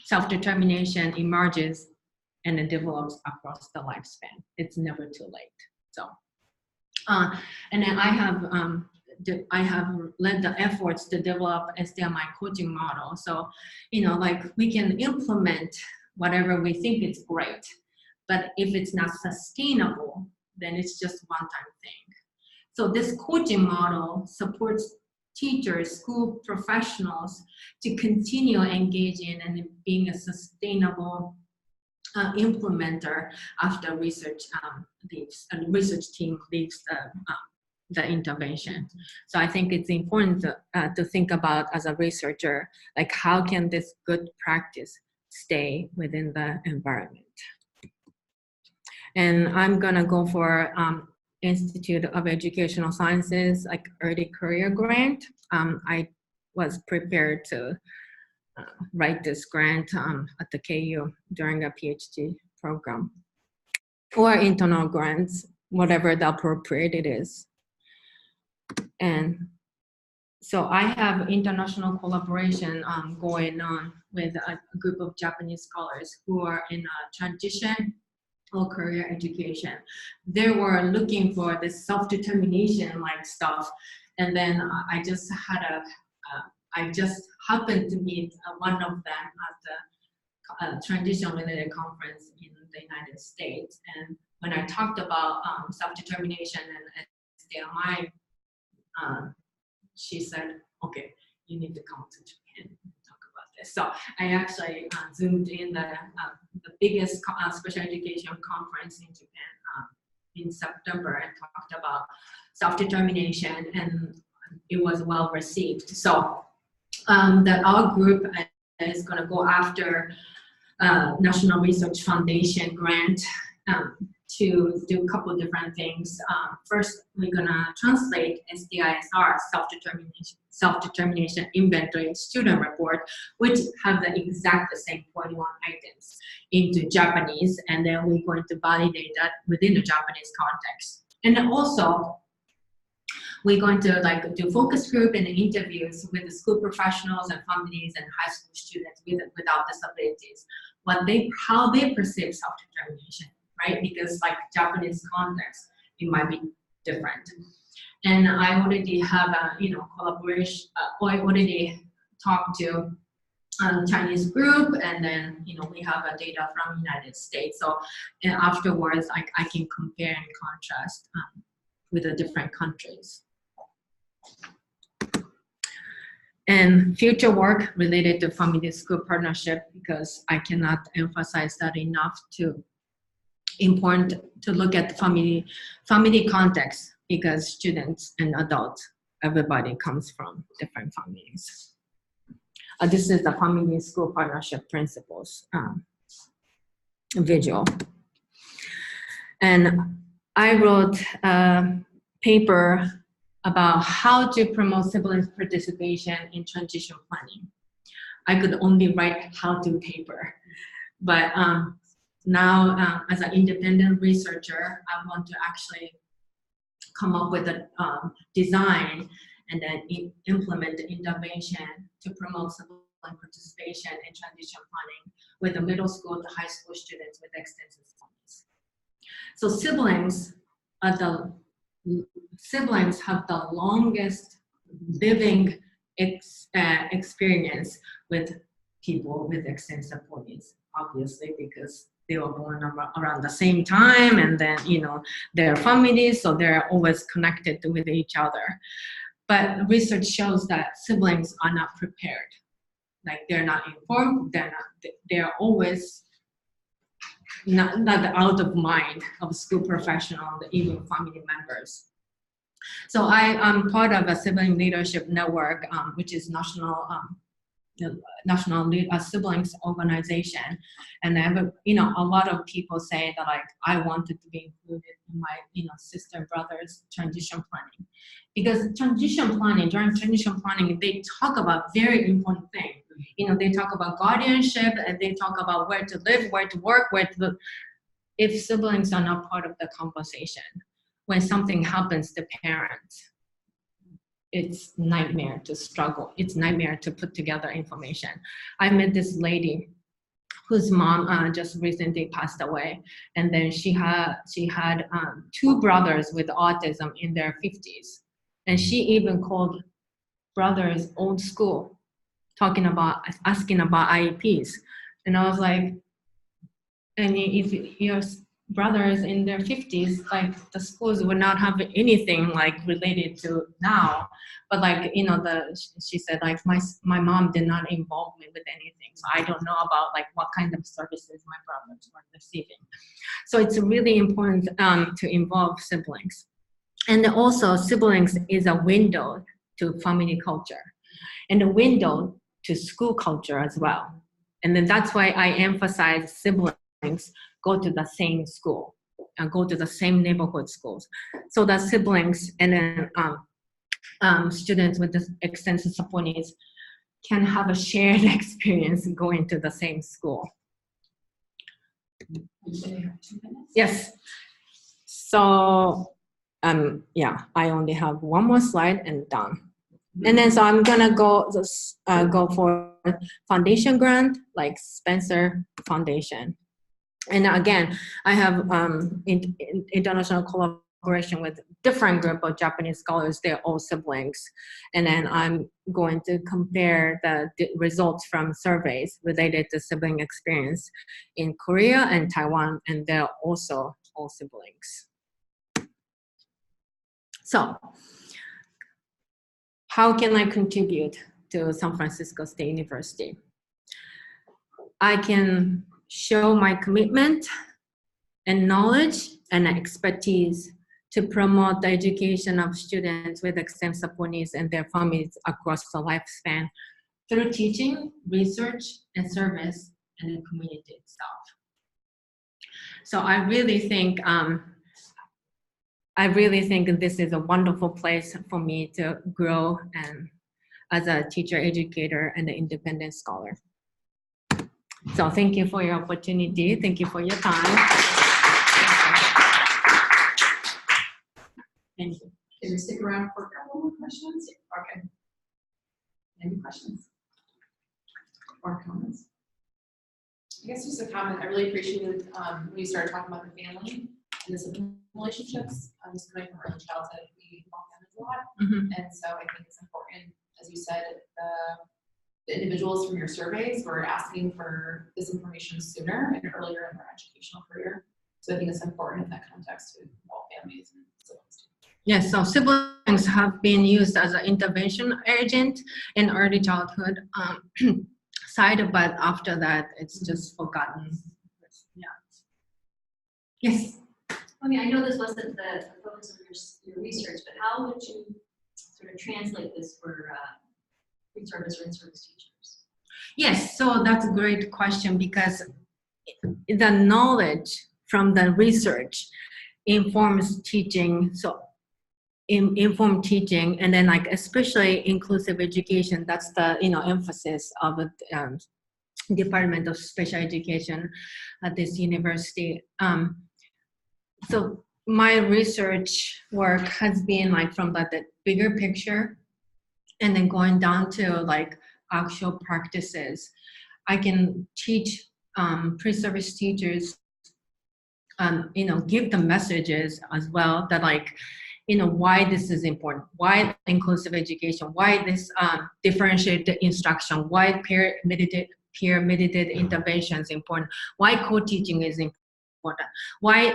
self-determination emerges and it develops across the lifespan. It's never too late. So, and then I have led the efforts to develop SDMI coaching model. So, like we can implement whatever we think is great, but if it's not sustainable, then it's just one-time thing. So this coaching model supports teachers, school professionals to continue engaging and being a sustainable implementer after research research team leaves the intervention. So I think it's important to think about as a researcher, like how can this good practice stay within the environment? And I'm gonna go for Institute of Educational Sciences, like early career grant. I was prepared to write this grant at the KU during a PhD program, or internal grants, whatever the appropriate it is. And so I have international collaboration going on with a group of Japanese scholars who are in a transition or career education. They were looking for this self-determination like stuff. And then I just happened to meet one of them at the transition related conference in the United States. And when I talked about self-determination and SDMI, she said, okay, you need to come to Japan and talk about this. So I actually zoomed in the biggest special education conference in Japan in September and talked about self-determination, and it was well received. So that our group is going to go after National Research Foundation grant to do a couple different things. First, we're gonna translate SDISR, self-determination inventory student report, which have the exact same 41 items into Japanese, and then we're going to validate that within the Japanese context. And then also, we're going to like do focus group and interviews with the school professionals and families and high school students with and without disabilities, how they perceive self-determination, right? Because like Japanese context, it might be different. And I already have a collaboration. I already talked to a Chinese group, and then we have a data from United States. So afterwards, I can compare and contrast with the different countries. And future work related to family-school partnership, because I cannot emphasize that enough, important to look at the family context, because students and adults, everybody comes from different families. This is the family-school partnership principles visual. And I wrote a paper about how to promote siblings participation in transition planning. I could only write how-to paper, but now as an independent researcher, I want to actually come up with a design and then implement the intervention to promote sibling participation in transition planning with the middle school to high school students with extensive studies. So siblings have the longest living experience with people with extensive needs, obviously, because they were born around the same time, and then their families, so they're always connected with each other. But research shows that siblings are not prepared. Like they're not informed, they're always not out of mind of school professionals, even family members. So I'm part of a sibling leadership network, which is national siblings organization, and I have a lot of people say that like I wanted to be included in my sister brothers transition planning, because during transition planning they talk about very important things. They talk about guardianship, and they talk about where to live, where to work, where to live. If siblings are not part of the conversation, when something happens to parents, it's nightmare to struggle. It's nightmare to put together information. I met this lady whose mom just recently passed away, and then she had two brothers with autism in their 50s, and she even called brothers old school, asking about IEPs, and I was like, and if your brothers in their 50s, like the schools would not have anything like related to now, but like she said like my mom did not involve me with anything, so I don't know about like what kind of services my brothers were receiving. So it's really important to involve siblings, and also siblings is a window to family culture and a window to school culture as well. And then that's why I emphasize siblings go to the same school and go to the same neighborhood schools, so that siblings and then students with extensive support needs can have a shared experience going to the same school. Yes. So yeah, I only have one more slide and done. And then so I'm gonna go for foundation grant, like Spencer Foundation. And again, I have international collaboration with different group of Japanese scholars. They're all siblings. And then I'm going to compare the results from surveys related to sibling experience in Korea and Taiwan, and they're also all siblings. So, how can I contribute to San Francisco State University? I can show my commitment and knowledge and expertise to promote the education of students with extensive support needs and their families across the lifespan through teaching, research, and service, and the community itself. So I really think this is a wonderful place for me to grow and as a teacher, educator, and an independent scholar. So thank you for your opportunity. Thank you for your time. Thank you. Can we stick around for a couple more questions? Okay. Any questions? Or comments? I guess just a comment, I really appreciated when you started talking about the family and the sibling relationships. Just coming from early childhood, we involve families a lot. Mhm. And so I think it's important, as you said, the individuals from your surveys were asking for this information sooner and earlier in their educational career. So I think it's important in that context to involve families and siblings. Yes, so siblings have been used as an intervention agent in early childhood side, but after that, it's just forgotten. Yeah. Yes. I mean, I know this wasn't the focus of your research, but how would you sort of translate this for pre-service or in-service teachers? Yes, so that's a great question because the knowledge from the research informs teaching. So inform teaching, and then like especially inclusive education. That's the emphasis of the Department of Special Education at this university. So my research work has been like from the bigger picture, and then going down to like actual practices. I can teach pre-service teachers, give them messages as well that like, why this is important, why inclusive education, why this differentiated instruction, why peer-mediated intervention is important, why co-teaching is important, why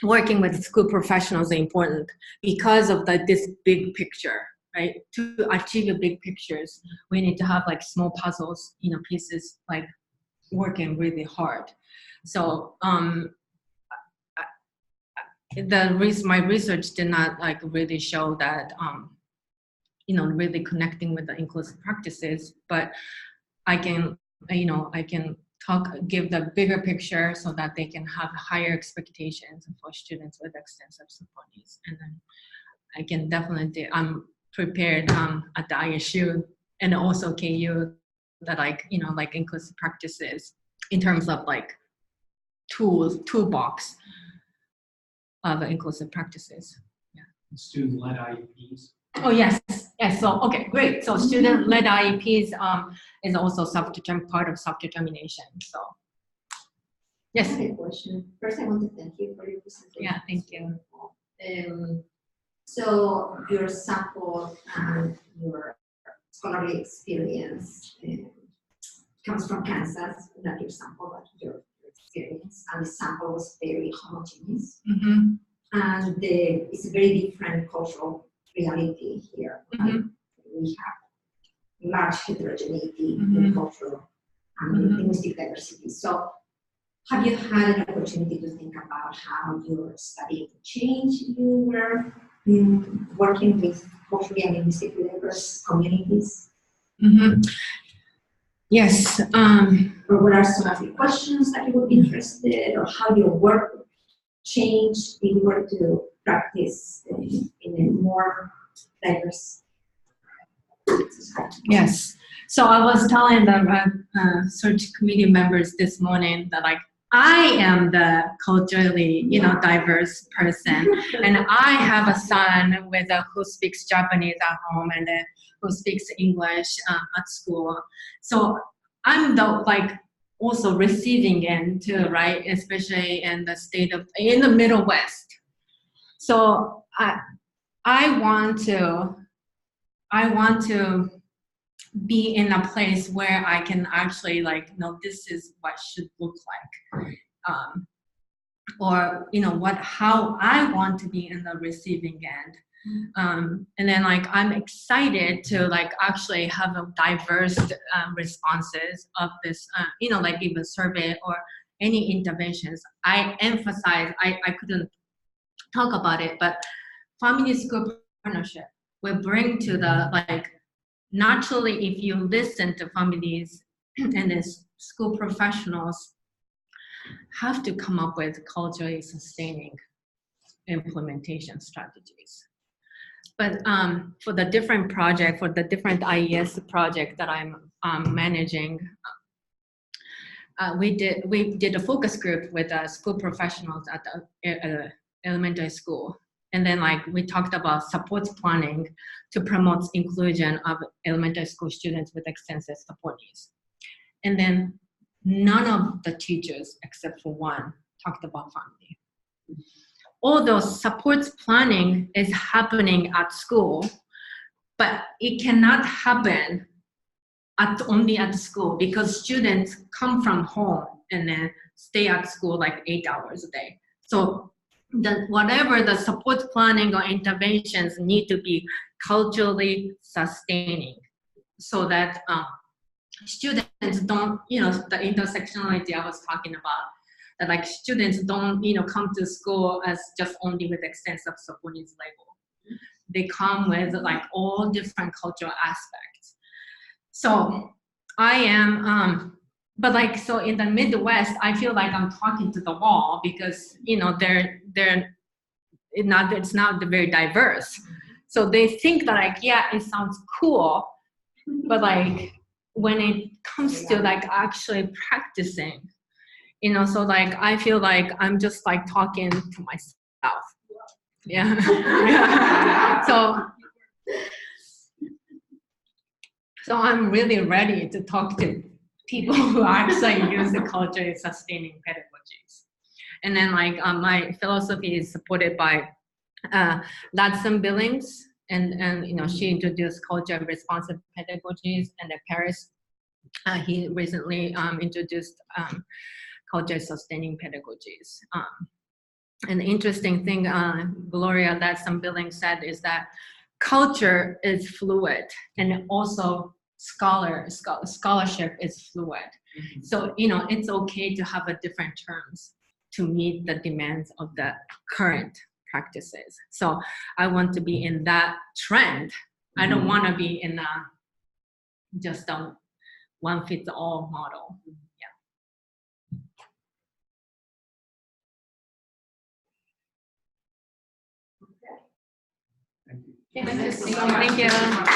working with school professionals is important because of this big picture, right? To achieve the big pictures, we need to have like small puzzles, pieces like working really hard. So my research did not like really show that really connecting with the inclusive practices, but I can give the bigger picture so that they can have higher expectations for students with extensive support needs. And then I can definitely, I'm prepared at the ISU and also KU that like inclusive practices in terms of like toolbox of inclusive practices. Yeah. Student-led IEPs. Oh yes. So okay, great. So student-led IEPs is also part of self-determination. So yes. I have a question. First, I want to thank you for your presentation. Yeah, thank you. So your sample and your scholarly experience comes from Kansas, not your sample, but your experience. And the sample was very homogeneous. Mm-hmm. And it's a very different cultural reality here. Mm-hmm. We have large heterogeneity Mm-hmm. in cultural and Mm-hmm. linguistic diversity. So have you had an opportunity to think about how your study would change if you were working with culturally and linguistically diverse communities? Mm-hmm. Yes. Or what are some of the questions that you would be interested, or how your work would change if you were to practice in a more diverse society? Yes. So I was telling the search committee members this morning that like I am the culturally, diverse person, and I have a son who speaks Japanese at home and who speaks English at school. So I'm the also receiving end too, right? Especially in the Middle West. So I want to be in a place where I can actually this is what should look like, or how I want to be in the receiving end. And then I'm excited to actually have a diverse responses of this, even survey or any interventions. I emphasize, I couldn't talk about it, but family school partnership will bring to the naturally, if you listen to families and the school professionals, have to come up with culturally sustaining implementation strategies. But for the different project, for the different IES project that I'm managing, we did a focus group with school professionals at the elementary school. And then like we talked about support planning to promote inclusion of elementary school students with extensive support needs. And then none of the teachers, except for one, talked about family. All those supports planning is happening at school, but it cannot happen only at school because students come from home and then stay at school like 8 hours a day. So whatever the support planning or interventions need to be culturally sustaining so that students don't, the intersectionality I was talking about, that like students don't, come to school as just only with extensive support needs label. They come with like all different cultural aspects. So I am, but like, so in the Midwest, I feel like I'm talking to the wall because, it's not very diverse. So they think that like, yeah, it sounds cool, but like when it comes to like actually practicing, so like I feel like I'm just like talking to myself. Yeah. So I'm really ready to talk to people who actually use the culturally sustaining pedagogies. And then like my philosophy is supported by Ladson Billings, and she introduced culture responsive pedagogies, and then Paris, he recently introduced culture sustaining pedagogies. An interesting thing Gloria Ladson Billings said is that culture is fluid, and also scholarship is fluid. So it's okay to have a different terms to meet the demands of the current practices. So I want to be in that trend. I don't want to be in just a one-fits-all model. Thank you. Thank you.